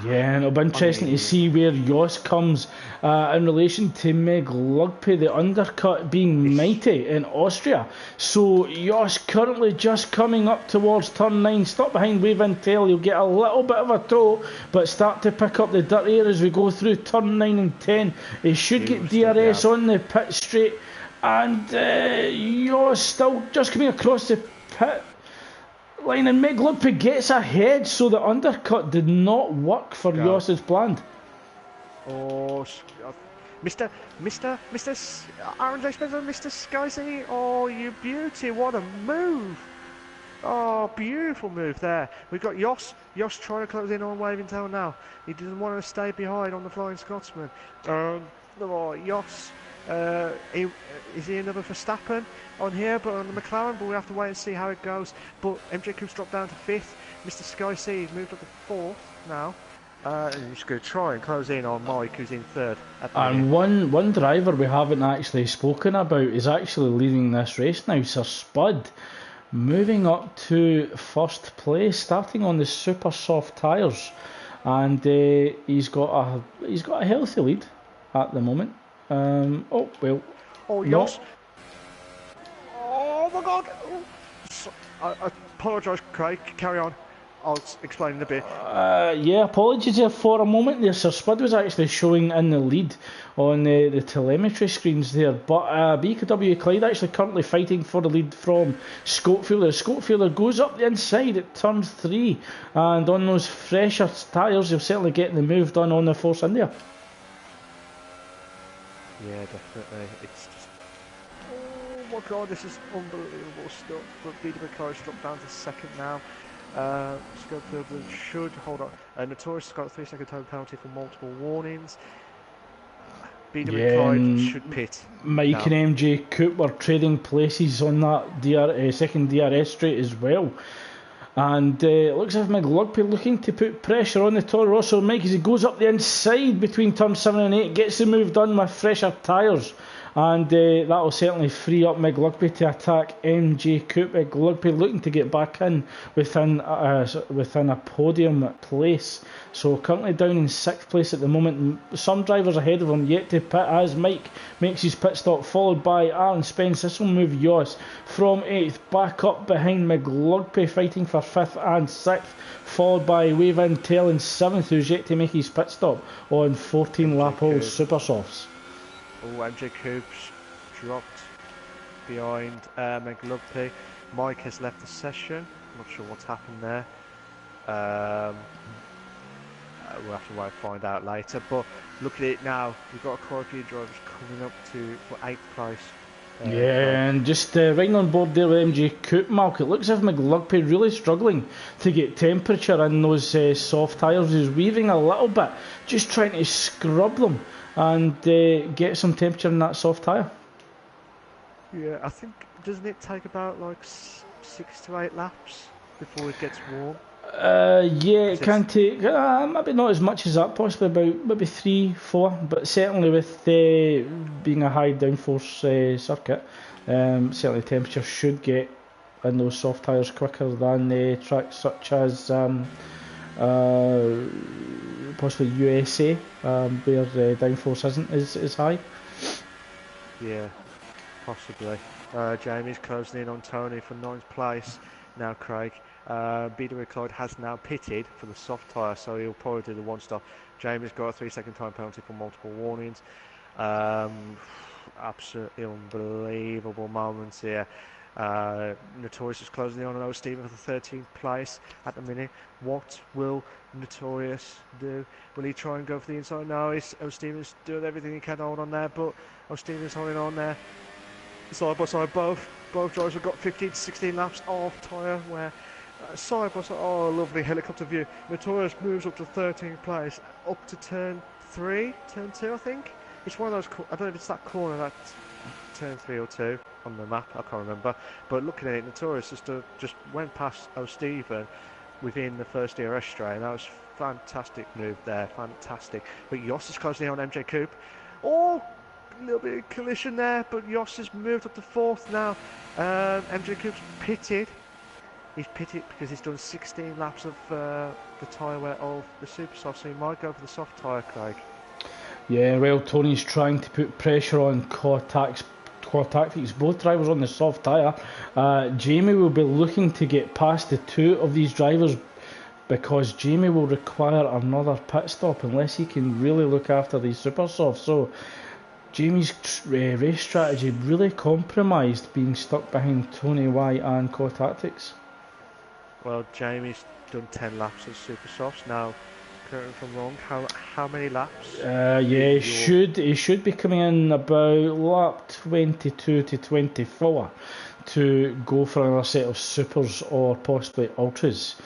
yeah, and it'll be interesting to see where Jos comes in relation to McLugpy, the undercut being mighty in Austria. So Jos currently just coming up towards turn 9, stop behind Wavintel. He'll get a little bit of a tow, but start to pick up the dirt air as we go through turn 9 and 10. He should get DRS on the pit straight, and Jos still just coming across the pit line, and McLugpy gets ahead, so the undercut did not work for Jos as planned. Mr. Aaron J. Spencer, Mr. Skyzy, you beauty, what a move! Beautiful move there. We've got Jos trying to close in on Wavintel now. He doesn't want to stay behind on the Flying Scotsman. Jos, is he another Verstappen on here, but on the McLaren? But we have to wait and see how it goes. But MJ Coupe's dropped down to 5th. Mr. Sky C has moved up to 4th now. And he's going to try and close in on Mike, who's in 3rd. And one driver we haven't actually spoken about is actually leading this race now, Sir Spud, moving up to 1st place, starting on the super soft tyres, and he's got a healthy lead at the moment. Jos. Oh my god. I apologise, Craig. Carry on. I'll explain in a bit. Yeah, apologies there for a moment there. Sir Spud was actually showing in the lead on the telemetry screens there, but BKW Clyde actually currently fighting for the lead from Scopefielder. Scopefielder goes up the inside at turn 3, and on those fresher tyres, you'll certainly get the move done on the Force India. Yeah, definitely. It's just, oh my god, this is unbelievable stuff. But BW Clyde's dropped down to second now. Scopefielder should hold on. Notorious has got a 3-second time penalty for multiple warnings. BW Clyde should pit. Mike now. and MJ Coop were trading places on that second DRS straight as well. And it looks as if McLugby looking to put pressure on the Toro Rosso Mike as he goes up the inside between turns 7 and 8, gets the move done with fresher tyres. And that will certainly free up McLugby to attack MJ Coop. McLugby looking to get back in within a podium place. So currently down in 6th place at the moment. Some drivers ahead of him yet to pit as Mike makes his pit stop, followed by Aaron Spence. This will move Yoss from 8th back up behind McLugby, fighting for 5th and 6th, followed by Wavin Tail in 7th, who's yet to make his pit stop on 14 lap old super softs. Oh, MJ Coop's dropped behind McLugby. Mike has left the session. Not sure what's happened there. We'll have to wait and find out later. But look at it now. We've got quite a few drivers coming up for 8th place. And just riding on board there with MJ Coop, Malk, it looks as if McLugby really struggling to get temperature in those soft tyres. He's weaving a little bit, just trying to scrub them and get some temperature in that soft tyre. Yeah, I think, doesn't it take about like 6 to 8 laps before it gets warm? Yeah, it can take maybe not as much as that, possibly about maybe 3-4, but certainly with being a high downforce circuit, certainly temperature should get in those soft tyres quicker than tracks such as possibly USA, where the downforce isn't as high. Yeah, possibly. Jamie's closing in on Tony for 9th place now, Craig. BW Clyde has now pitted for the soft tyre, so he'll probably do the one stop. Jamie's got a 3-second time penalty for multiple warnings. Absolutely unbelievable moments here. Notorious is closing in on O. Stephen for the 13th place at the minute. What will Notorious do? Will he try and go for the inside? No, O. Stephen's doing everything he can to hold on there, but O. Stephen's holding on there. Side by side, both drivers have got 15 to 16 laps of tyre where side by side, oh lovely helicopter view. Notorious moves up to 13th place, up to turn 2 I think. It's one of those, I don't know if it's that corner, that's turn 3 or 2 on the map, I can't remember. But looking at it, Notorious just went past O'Stephen within the first DRS straight, and that was fantastic move there, fantastic. But Yoss is closing in on MJ Coop. Oh! A little bit of collision there, but Yoss has moved up to 4th now. MJ Coop's pitted. He's pitted because he's done 16 laps of the tyre wear of the super soft, so he might go for the soft tyre, Craig. Yeah, well, Tony's trying to put pressure on core tactics, both drivers on the soft tyre. Jamie will be looking to get past the 2 of these drivers, because Jamie will require another pit stop unless he can really look after these super softs. So Jamie's race strategy really compromised being stuck behind Tony Y and Core Tactics. Well, Jamie's done 10 laps of super softs now. Correct me if I'm wrong. How many laps? He should be coming in about lap 22 to 24 to go for another set of supers or possibly ultras.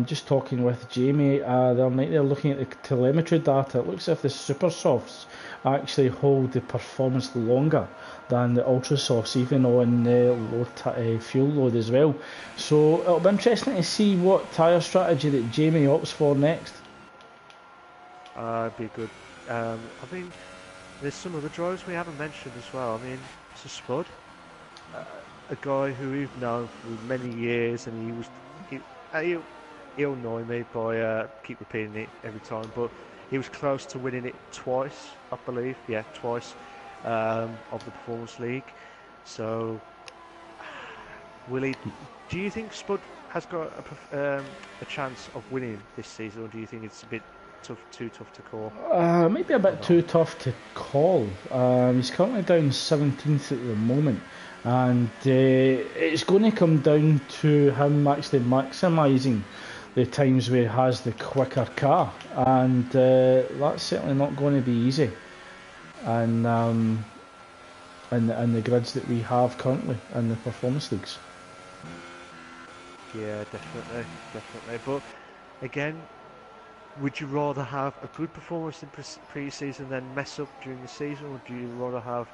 Just talking with Jamie the other night, they're looking at the telemetry data. It looks as if the super softs actually hold the performance longer than the ultra softs, even on low fuel load as well. So it'll be interesting to see what tyre strategy that Jamie opts for next. It'd be good. I mean, there's some other drivers we haven't mentioned as well. I mean, it's a Spud, a guy who we've known for many years, and he'll annoy me by keep repeating it every time, but he was close to winning it twice, I believe. Yeah, twice of the Performance League. So, will he? Do you think Spud has got a chance of winning this season, or do you think it's a bit too tough to call? Maybe a bit too tough to call. He's currently down 17th at the moment, and it's going to come down to him actually maximising the times where he has the quicker car, and that's certainly not going to be easy. And the grids that we have currently in the performance leagues. Yeah, definitely. But again, would you rather have a good performance in pre-season than mess up during the season, or do you rather have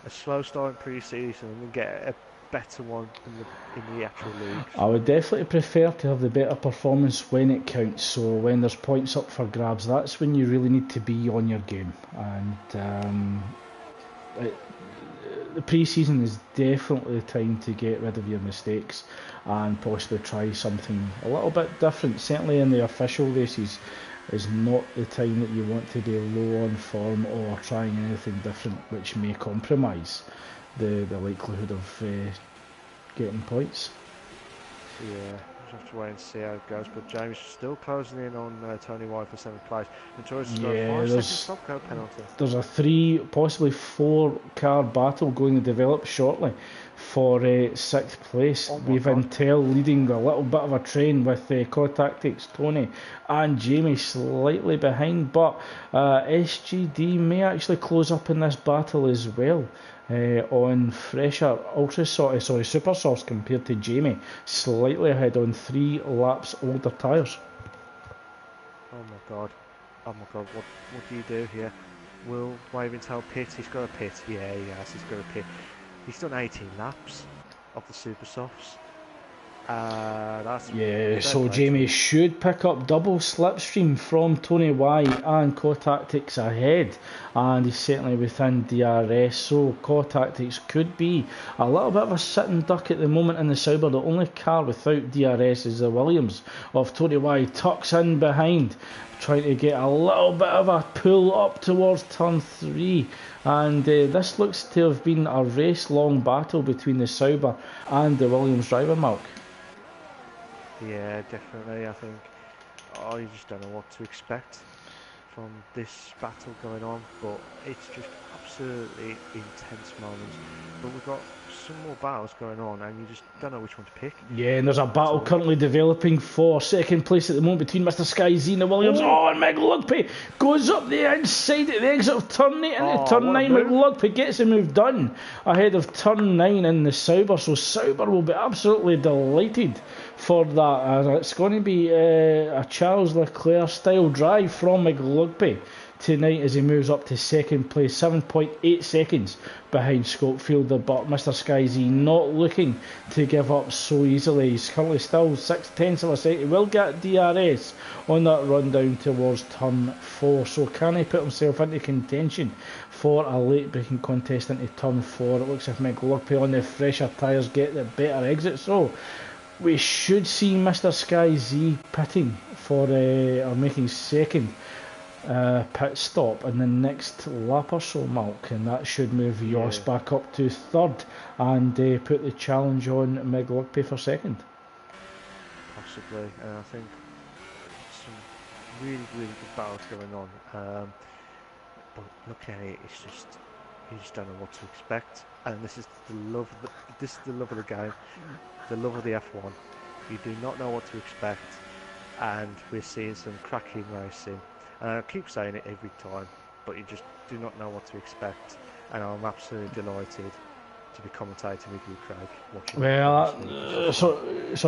a slow start in pre-season and then get a better one in the actual league? I would definitely prefer to have the better performance when it counts. So when there's points up for grabs, that's when you really need to be on your game. And the pre-season is definitely the time to get rid of your mistakes and possibly try something a little bit different. Certainly in the official races is not the time that you want to be low on form or trying anything different which may compromise the likelihood of getting points. Yeah, we'll have to wait and see how it goes. But James still closing in on Tony White for 7th place. Notorious got a 5-second stop-go penalty. There's a 3, possibly 4 car battle going to develop shortly for 6th place. We've Intel leading a little bit of a train with Core Tactics, Tony and Jamie slightly behind, but SGD may actually close up in this battle as well. On fresher super softs compared to Jamie, slightly ahead on 3 laps older tyres. Oh my god, what do you do here? Will Wavintel pit? He's got a pit. Yeah, he has, he's got a pit. He's done 18 laps of the super softs. So Jamie should pick up double slipstream from Tony Y and Core Tactics ahead, and he's certainly within DRS, so Core Tactics could be a little bit of a sitting duck at the moment in the Sauber. The only car without DRS is the Williams of Tony Y, tucks in behind, trying to get a little bit of a pull up towards turn 3, and this looks to have been a race long battle between the Sauber and the Williams driver, Mark. Yeah, definitely. I think you just don't know what to expect from this battle going on, but it's just absolutely intense moments. But we've got some more battles going on, and you just don't know which one to pick. Yeah, and there's a battle currently developing for 2nd place at the moment between Mr. Sky Z and the Williams. And McLugpy goes up the inside at the exit of turn 8 into turn 9. McLugpy gets the move done ahead of turn 9 in the Sauber, so Sauber will be absolutely delighted for that. It's going to be a Charles Leclerc style drive from McLugpy tonight as he moves up to 2nd place, 7.8 seconds behind Schofield, but Mr. Sky Z not looking to give up so easily. He's currently still 6/10 of a second. He will get DRS on that run down towards turn 4, so can he put himself into contention for a late braking contest into turn 4? It looks like McLugpy on the fresher tyres get the better exit, so we should see Mr. Sky Z pitting for or making 2nd pit stop in the next lap or so, Malk, and that should move Jos back up to 3rd and put the challenge on McLugpy for 2nd. Possibly, and I think some really good battles going on. But looking at it, it's just you just don't know what to expect, and this is the love of the game, the love of the F1. You do not know what to expect, and we're seeing some cracking racing. And I keep saying it every time, but you just do not know what to expect, and I'm absolutely delighted to be commentating with you, Craig. So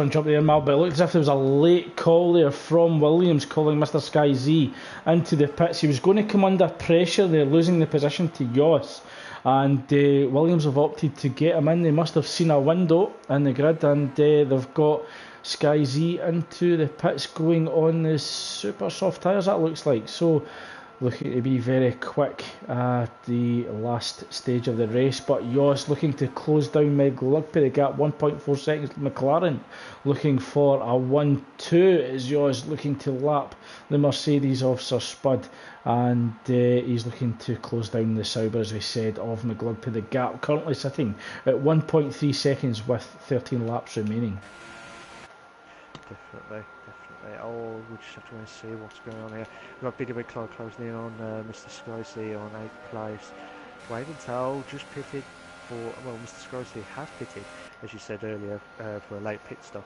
on jump there, Mal, but it looks as if there was a late call there from Williams calling Mr. Sky Z into the pits. He was going to come under pressure there, losing the position to Jos, and Williams have opted to get him in. They must have seen a window in the grid, and they've got Sky Z into the pits going on the super soft tyres, that looks like. So looking to be very quick at the last stage of the race, but Jos looking to close down McLugpy. They got 1.4 seconds. McLaren looking for a 1-2 as Jos looking to lap the Mercedes of Sir Spud, and he's looking to close down the Sauber, as we said, of McLugpy. The gap currently sitting at 1.3 seconds with 13 laps remaining. definitely. Oh, we just have to wait and see what's going on here. We've got BW Clark closing in on Mr. Scicely on 8th place. Waventell just pitted for, well, Mr. Scicely has pitted, as you said earlier, for a late pit stop.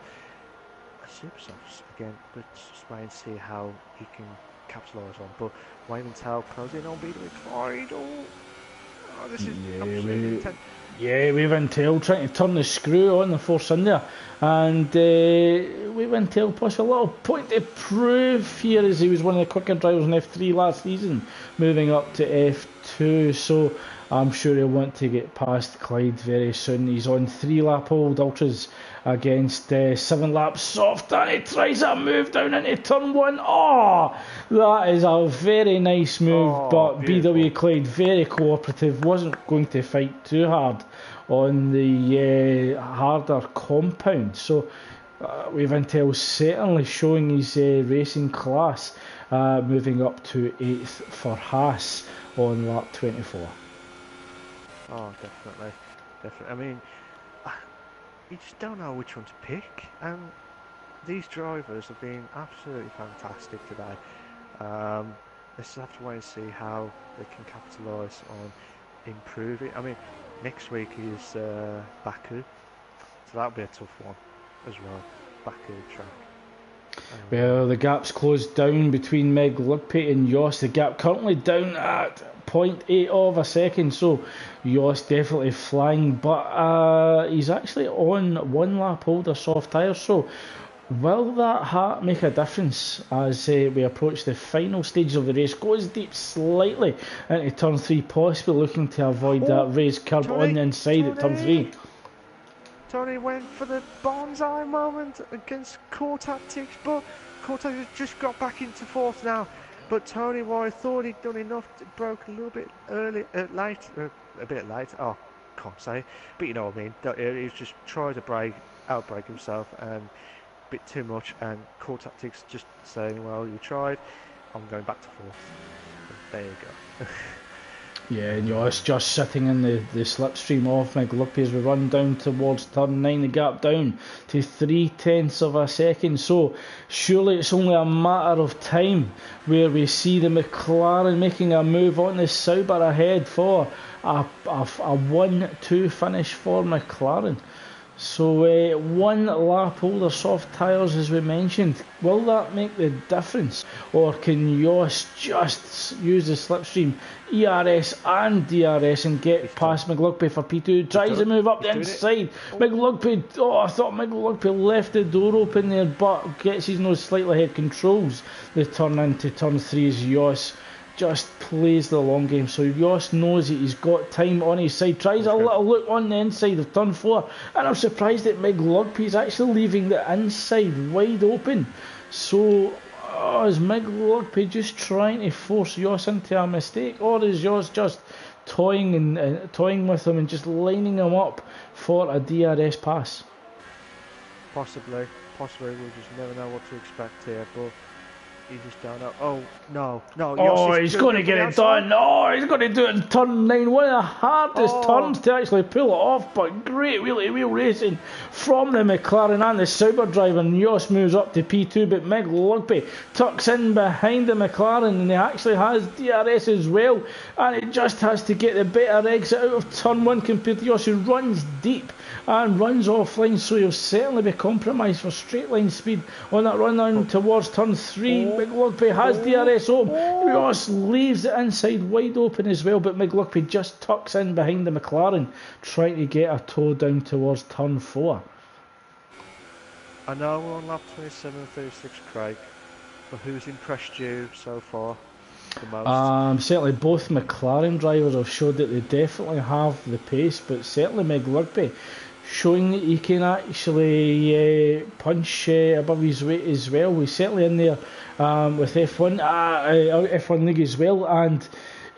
Supersofts again, but just wait and see how he can capitalise on. But Waventell closing on BW Clyde. Oh, this is absolutely intense. Yeah, Waventell trying to turn the screw on the force in there, and Waventell possibly a little point to prove here, as he was one of the quicker drivers in F3 last season, moving up to F2. So I'm sure he'll want to get past Clyde very soon. He's on 3-lap old ultras against 7-lap soft, and he tries a move down into turn 1. Oh, that is a very nice move, but beautiful. BW Clyde very cooperative, wasn't going to fight too hard on the harder compound. So Waventell certainly showing his racing class, moving up to 8th for Haas on lap 24. Oh, definitely. I mean, you just don't know which one to pick, and these drivers have been absolutely fantastic today. Let's have to wait and see how they can capitalise on improving. I mean, next week is Baku, so that'll be a tough one as well. Baku track. Well, the gap's closed down between Meg Lugpate and Jos. The gap currently down at 0.8 of a second, so Jos definitely flying, but he's actually on 1 lap older soft tyres. So will that make a difference as we approach the final stages of the race? Goes deep slightly into turn 3, possibly looking to avoid that raised curb on the inside at turn 3. Tony went for the bonsai moment against Core Tactics, but Core Tactics just got back into 4th now. But Tony, while I thought he'd done enough, broke a little bit early, late, a bit late. Oh, can't say, but you know what I mean. He's just tried to outbrake himself, and a bit too much. And Core Tactics just saying, "Well, you tried. I'm going back to 4th." There you go. Yeah, and it's just sitting in the slipstream of Meg Lugpate as we run down towards turn 9, the gap down to 0.3 of a second. So surely it's only a matter of time where we see the McLaren making a move on the Sauber ahead for a 1-2 finish for McLaren. So 1 lap older soft tyres, as we mentioned. Will that make the difference, or can Jos just use the slipstream ERS and DRS and get past McLugpate for P2? Tries to move up the inside. McLugpate, I thought McLugpate left the door open there, but gets his nose slightly ahead, controls the turn into turn 3 as Jos just plays the long game. So Jos knows that he's got time on his side, tries a little look on the inside of turn 4, and I'm surprised that Meg Lugpate's actually leaving the inside wide open. So is Meg Lugpate just trying to force Jos into a mistake, or is Jos just toying with him and just lining him up for a DRS pass? Possibly, we'll just never know what to expect here, but you just don't know. Oh, no. Oh, he's going to get it done. Oh, he's going to do it in turn 9. One of the hardest turns to actually pull it off, but great wheel racing from the McLaren and the Sauber driver. And Jos moves up to P2, but Meg Lugpate tucks in behind the McLaren, and he actually has DRS as well. And it just has to get the better exit out of turn 1 compared to Jos, who runs deep and runs offline, so he'll certainly be compromised for straight line speed on that run down towards turn 3. Meg Lugpate has DRS home. Jos leaves the inside wide open as well, but Meg Lugpate just tucks in behind the McLaren, trying to get a toe down towards turn 4. I know we're on lap 27.36, Craig, but who's impressed you so far the most? Certainly both McLaren drivers have showed that they definitely have the pace, but certainly Meg Lugpate showing that he can actually punch above his weight as well. He's certainly in there with F1 League as well. And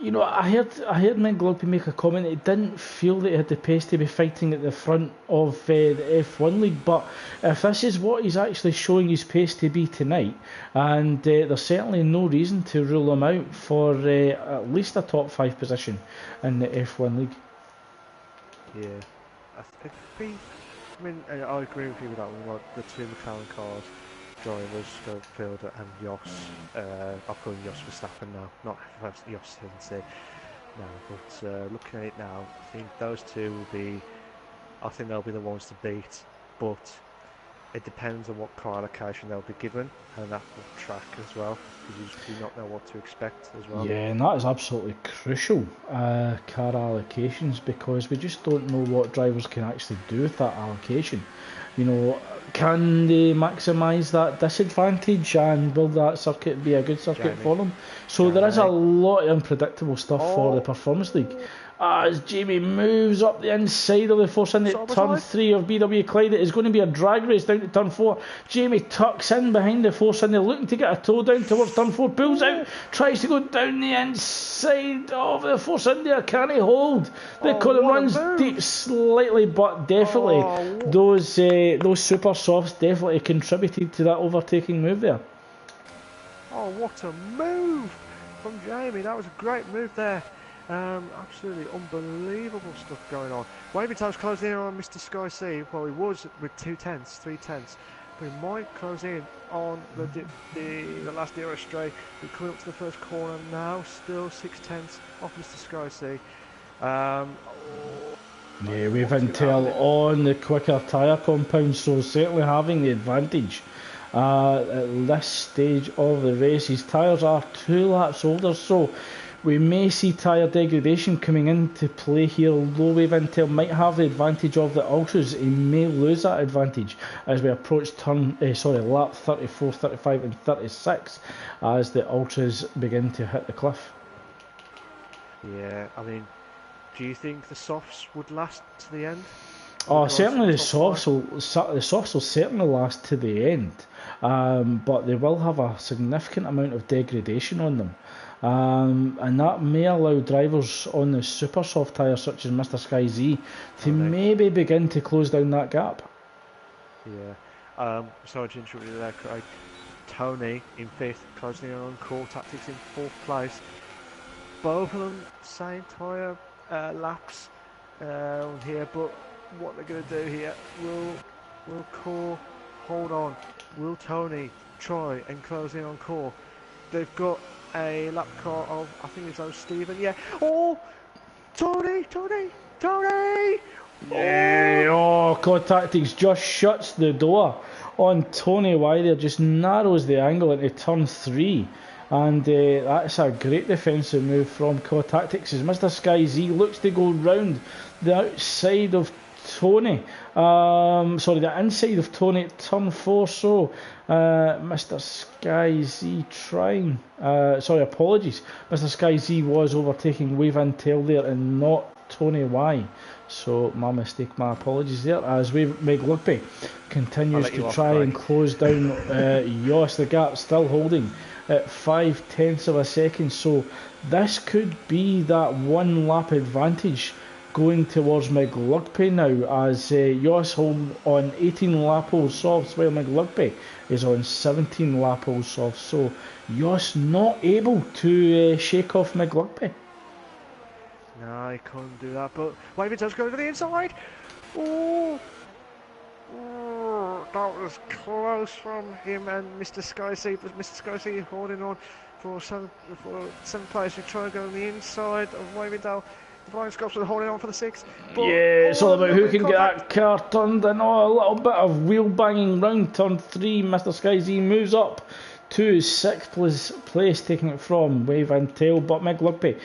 you know, I heard Meg Lugpate make a comment that he didn't feel that he had the pace to be fighting at the front of the F1 League. But if this is what he's actually showing his pace to be tonight, and there's certainly no reason to rule him out for at least a top 5 position in the F1 League. Yeah. I mean, I agree with you with that one. Like the 2 McLaren cars drivers, Fielder and Jos. I'll call him Jos Verstappen now, not Jos Hindsitt. No, but looking at it now, I think those two will be. I think they'll be the ones to beat, but it depends on what car allocation they'll be given, and that will track as well, because you just do not know what to expect as well. Yeah, and that is absolutely crucial, car allocations, because we just don't know what drivers can actually do with that allocation. You know, can they maximise that disadvantage, and will that circuit be a good circuit for them? So there is a lot of unpredictable stuff for the Performance League. As Jamie moves up the inside of the Force India at turn 3 of BW Clyde, it is going to be a drag race down to turn 4. Jamie tucks in behind the Force India, looking to get a toe down towards turn 4, pulls out, tries to go down the inside of the Force India. Can he hold? The corner runs deep slightly, but definitely those super softs definitely contributed to that overtaking move there. Oh, what a move from Jamie. That was a great move there. Absolutely unbelievable stuff going on. Waving time's closing in on Mr. Sky C. Well, he was with 3 tenths, but he might close in on the last Euro straight. We're coming up to the first corner now, still 6 tenths off Mr. Sky C. Yeah, we've intel on the quicker tyre compound, so certainly having the advantage at this stage of the race. His tyres are 2 laps older, so we may see tyre degradation coming into play here. Although Wave Intel might have the advantage of the Ultras, he may lose that advantage as we approach lap 34, 35 and 36 as the Ultras begin to hit the cliff. Yeah, I mean, do you think the softs would last to the end? Oh, certainly the softs will certainly last to the end, but they will have a significant amount of degradation on them. And that may allow drivers on the super soft tyres such as Mr. Sky Z to maybe begin to close down that gap. Yeah, sorry to interrupt you there, Craig. Tony in 5th, closing in on Core Tactics in 4th place. Both of them same tyre laps here, but what they're going to do here, will Core hold on? Will Tony try and close in on Core? They've got a lap car of, I think it's Stephen, yeah. Oh, Tony! Yeah, Core Tactics just shuts the door on Tony Wilder, just narrows the angle into turn 3. And that's a great defensive move from Core Tactics as Mr. Sky Z looks to go round the outside of Tony. The inside of Tony at turn 4. So Mr. Sky Z trying. Apologies. Mr. Sky Z was overtaking Wave Intel there and not Tony Y. So my mistake, my apologies there. As Meg Lugby continues to try and close down Jos, the gap still holding at 0.5 of a second. So this could be that 1 lap advantage going towards McLugby now, as Jos hold on 18 lap old softs while McLugby is on 17 lap old softs. So Jos not able to shake off McLugby. No, he couldn't do that, but Waving does go to the inside. Oh, that was close from him and Mr. Sky C, but Mr. Sky C holding on for 7th place. We try to go on the inside of Wavendale. The Flying Scots are holding on for the 6th. Yeah, it's all about who can get that car turned in. Oh, a little bit of wheel banging round turn 3. Mr. Sky Z moves up to 6th place, taking it from Wave Intel, but Meg Lugby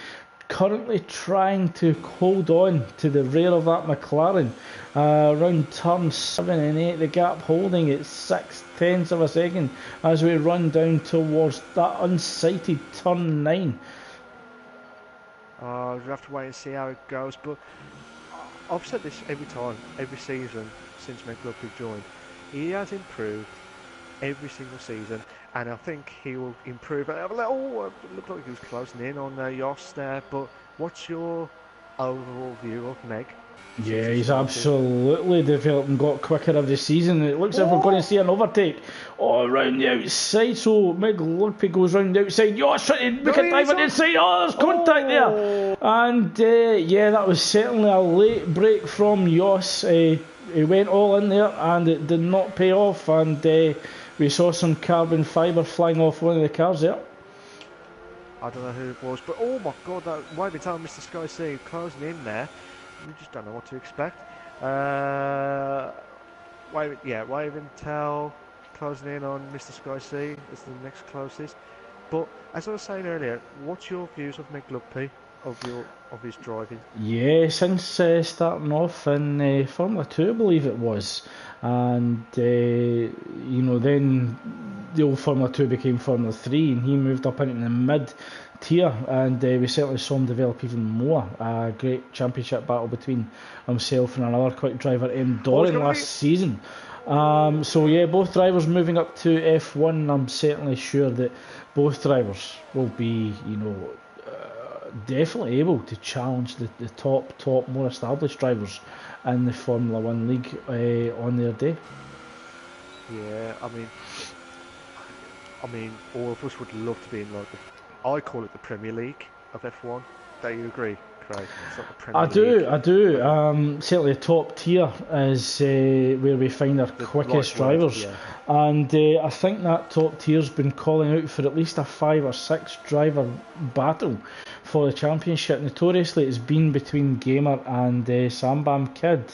currently trying to hold on to the rear of that McLaren around turn 7 and 8. The gap holding at 0.6 of a second as we run down towards that unsighted turn 9. We'll have to wait and see how it goes, but I've said this every season since McLugby joined. He has improved every single season, and I think he will improve. It looked like he was closing in on Jos there, but what's your overall view of Meg? Yeah, he's absolutely developed and got quicker every season. It looks like we're going to see an overtake around the outside. So McLugby goes round the outside. Jos trying to make a dive on the inside. Oh, there's contact there. And that was certainly a late break from Jos. He went all in there and it did not pay off. And We saw some carbon fibre flying off one of the cars there. I don't know who it was, but oh my god, that waving tail Mr. Sky C closing in there. We just don't know what to expect. Waving tail closing in on Mr. Sky C as the next closest. But as I was saying earlier, what's your views of McLupy, of his driving? Yeah, since starting off in Formula 2, I believe it was. And, then the old Formula 2 became Formula 3 and he moved up into the mid-tier, and we certainly saw him develop even more. A great championship battle between himself and another quick driver, Doran, last season. Both drivers moving up to F1. I'm certainly sure that both drivers will be, definitely able to challenge the top, more established drivers in the Formula 1 league on their day. Yeah, I mean, all of us would love to be in I call it the Premier League of F1. Do you agree, Craig? It's like the Premier League. I do. Certainly the top tier is where we find our quickest drivers. Yeah. And I think that top tier's been calling out for at least a 5 or 6 driver battle for the championship. Notoriously, it's been between Gamer and Sambam Kid.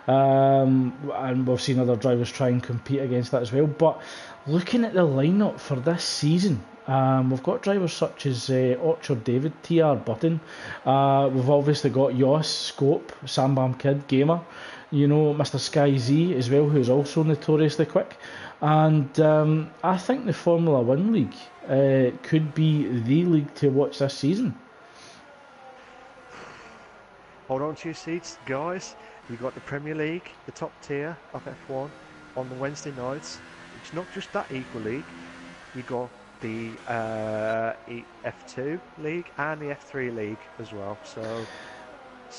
And we've seen other drivers try and compete against that as well. But looking at the lineup for this season, we've got drivers such as Orchard David, TR Button. We've obviously got Yoss, Scope, Sambam Kid, Gamer. Mr. Sky Z as well, who's also notoriously quick. And I think the Formula 1 league could be the league to watch this season. Hold on to your seats, guys. You've got the Premier League, the top tier of F1 on the Wednesday nights. It's not just that equal league. You've got the F2 league and the F3 league as well. So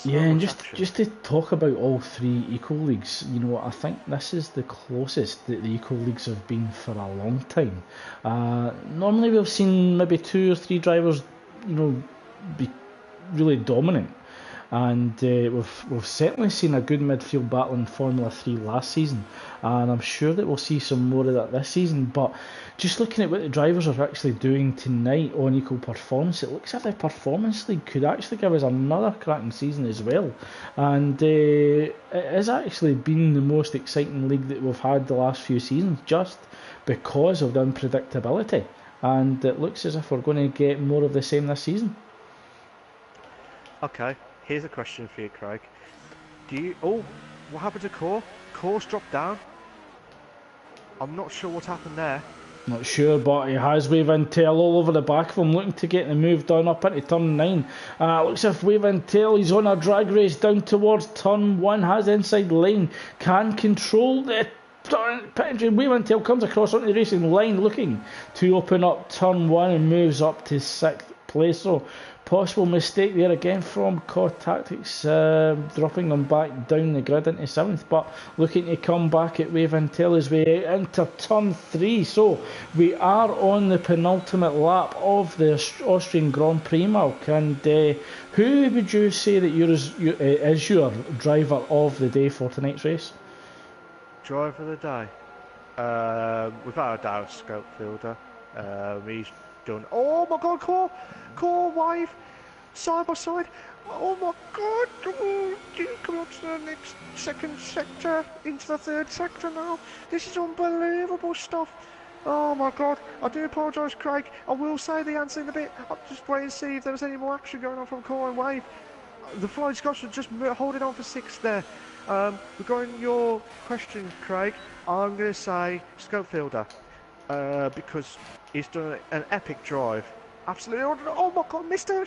and just to talk about all 3 equal leagues, I think this is the closest that the equal leagues have been for a long time. Normally we've seen maybe 2 or 3 drivers, be really dominant. And we've certainly seen a good midfield battle in Formula 3 last season, and I'm sure that we'll see some more of that this season. But just looking at what the drivers are actually doing tonight on Equal Performance, it looks as if the Performance League could actually give us another cracking season as well. And it has actually been the most exciting league that we've had the last few seasons, just because of the unpredictability. And it looks as if we're going to get more of the same this season. Okay. Here's a question for you, Craig. What happened to Core? Core's dropped down. I'm not sure what happened there. Not sure, but he has Wave Intel all over the back of him, looking to get the move done up into turn 9. Looks as if Wave Intel, he's on a drag race down towards turn 1, has inside lane, can control the pit entry. Wave Intel comes across onto the racing line, looking to open up turn 1 and moves up to 6th place. So possible mistake there again from Core Tactics, dropping them back down the grid into 7th, but looking to come back at Wave Intel as we enter turn 3. So we are on the penultimate lap of the Austrian Grand Prix, Malk, and who would you say that is your driver of the day for tonight's race? Driver of the day? Without a doubt, Scout Fielder. He's done. Oh my god, Core Wave, side by side. Oh my god, coming up to the next 2nd sector, into the 3rd sector now. This is unbelievable stuff. Oh my god, I do apologise, Craig. I will say the answer in a bit. I'll just wait and see if there was any more action going on from Core and Wave. The Flying Scots are just holding on for 6th there. Regarding your question, Craig, I'm going to say Scout Fielder. Because he's done an epic drive. Absolutely. Oh my god, Mr.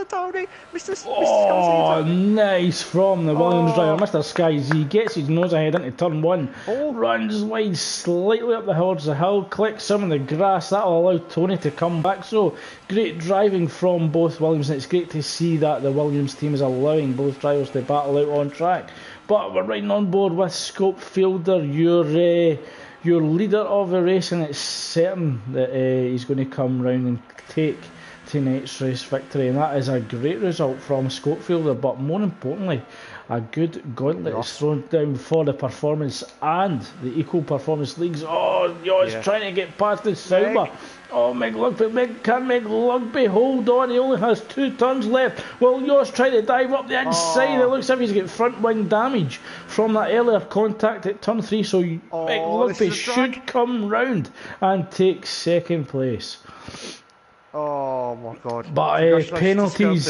Tony, Mr. Oh, nice from the Williams driver, Mr. Sky Z. Gets his nose ahead into turn 1. Runs wide slightly up the towards the hill, clicks some in the grass. That'll allow Tony to come back. So great driving from both Williams, and it's great to see that the Williams team is allowing both drivers to battle out on track. But we're riding on board with Scope Fielder, your leader of the race, and it's certain that he's going to come round and take tonight's race victory, and that is a great result from Scopefielder. But more importantly, A good gauntlet is thrown down for the performance and the equal performance leagues. Oh, Yoss trying to get past the Sauber. Oh, can Rugby hold on? He only has 2 turns left. Well, Yoss trying to dive up the inside. It looks as if he's got front wing damage from that earlier contact at turn 3. So Rugby should come round and take second place. Oh my God! But penalties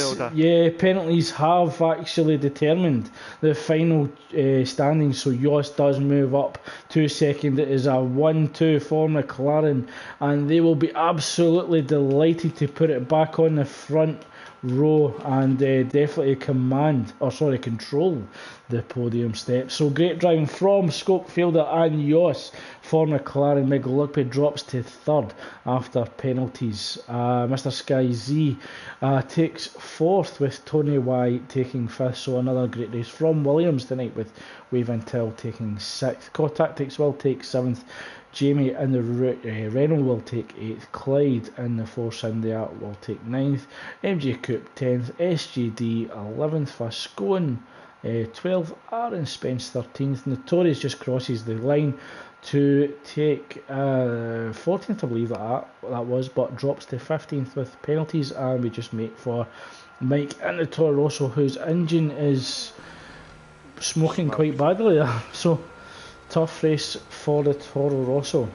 have actually determined the final standings. So Yoss does move up to second. It is a 1-2 for McLaren, and they will be absolutely delighted to put it back on the front row and definitely control the podium steps. So great driving from Scopefielder and Yoss for McLaren. McLugby drops to third after penalties. Mr. Sky Z takes fourth with Tony Y taking fifth. So another great race from Williams tonight with Wave Until taking sixth. Core Tactics will take seventh. Jamie in the Renault will take 8th, Clyde in the Force India will take 9th, MJ Coupe 10th, SGD 11th, Vascone 12th, Aaron Spence 13th, Notorious just crosses the line to take 14th, I believe that was, but drops to 15th with penalties, and we just make for Mike in the Toro Rosso, whose engine is smoking quite badly there. So tough race for the Toro Rosso.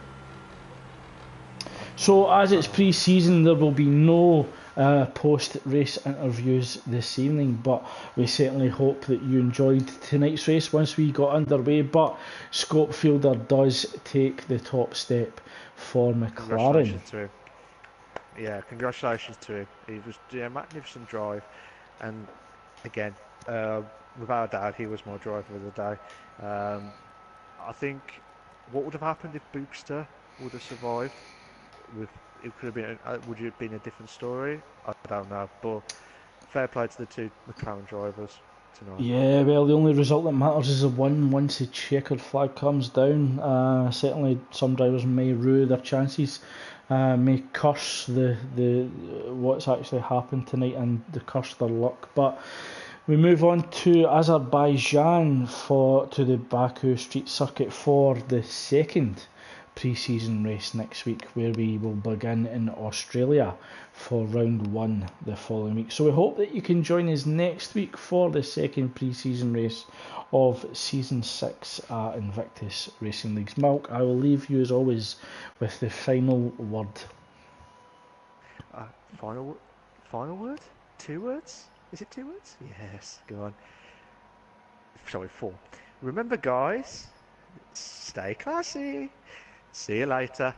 So as it's pre-season, there will be no post-race interviews this evening, but we certainly hope that you enjoyed tonight's race once we got underway. But Scopefielder does take the top step for McLaren. Congratulations to him. Yeah, congratulations to him. He was doing a magnificent drive, and again, without a doubt, he was my driver of the day. I think what would have happened if Boopster would have survived? It could have been. Would it have been a different story? I don't know. But fair play to the 2 McLaren drivers tonight. Yeah, well, the only result that matters is a win once the checkered flag comes down. Certainly, some drivers may rue their chances, may curse the what's actually happened tonight and curse their luck. But we move on to Azerbaijan to the Baku Street Circuit for the second pre-season race next week, where we will begin in Australia for round 1 the following week. So we hope that you can join us next week for the second pre-season race of season 6 at Invictus Racing League's Milk. I will leave you as always with the final word. Final word? 2 words? Is it 2 words? Yes, go on. Sorry, 4. Remember, guys, stay classy. See you later.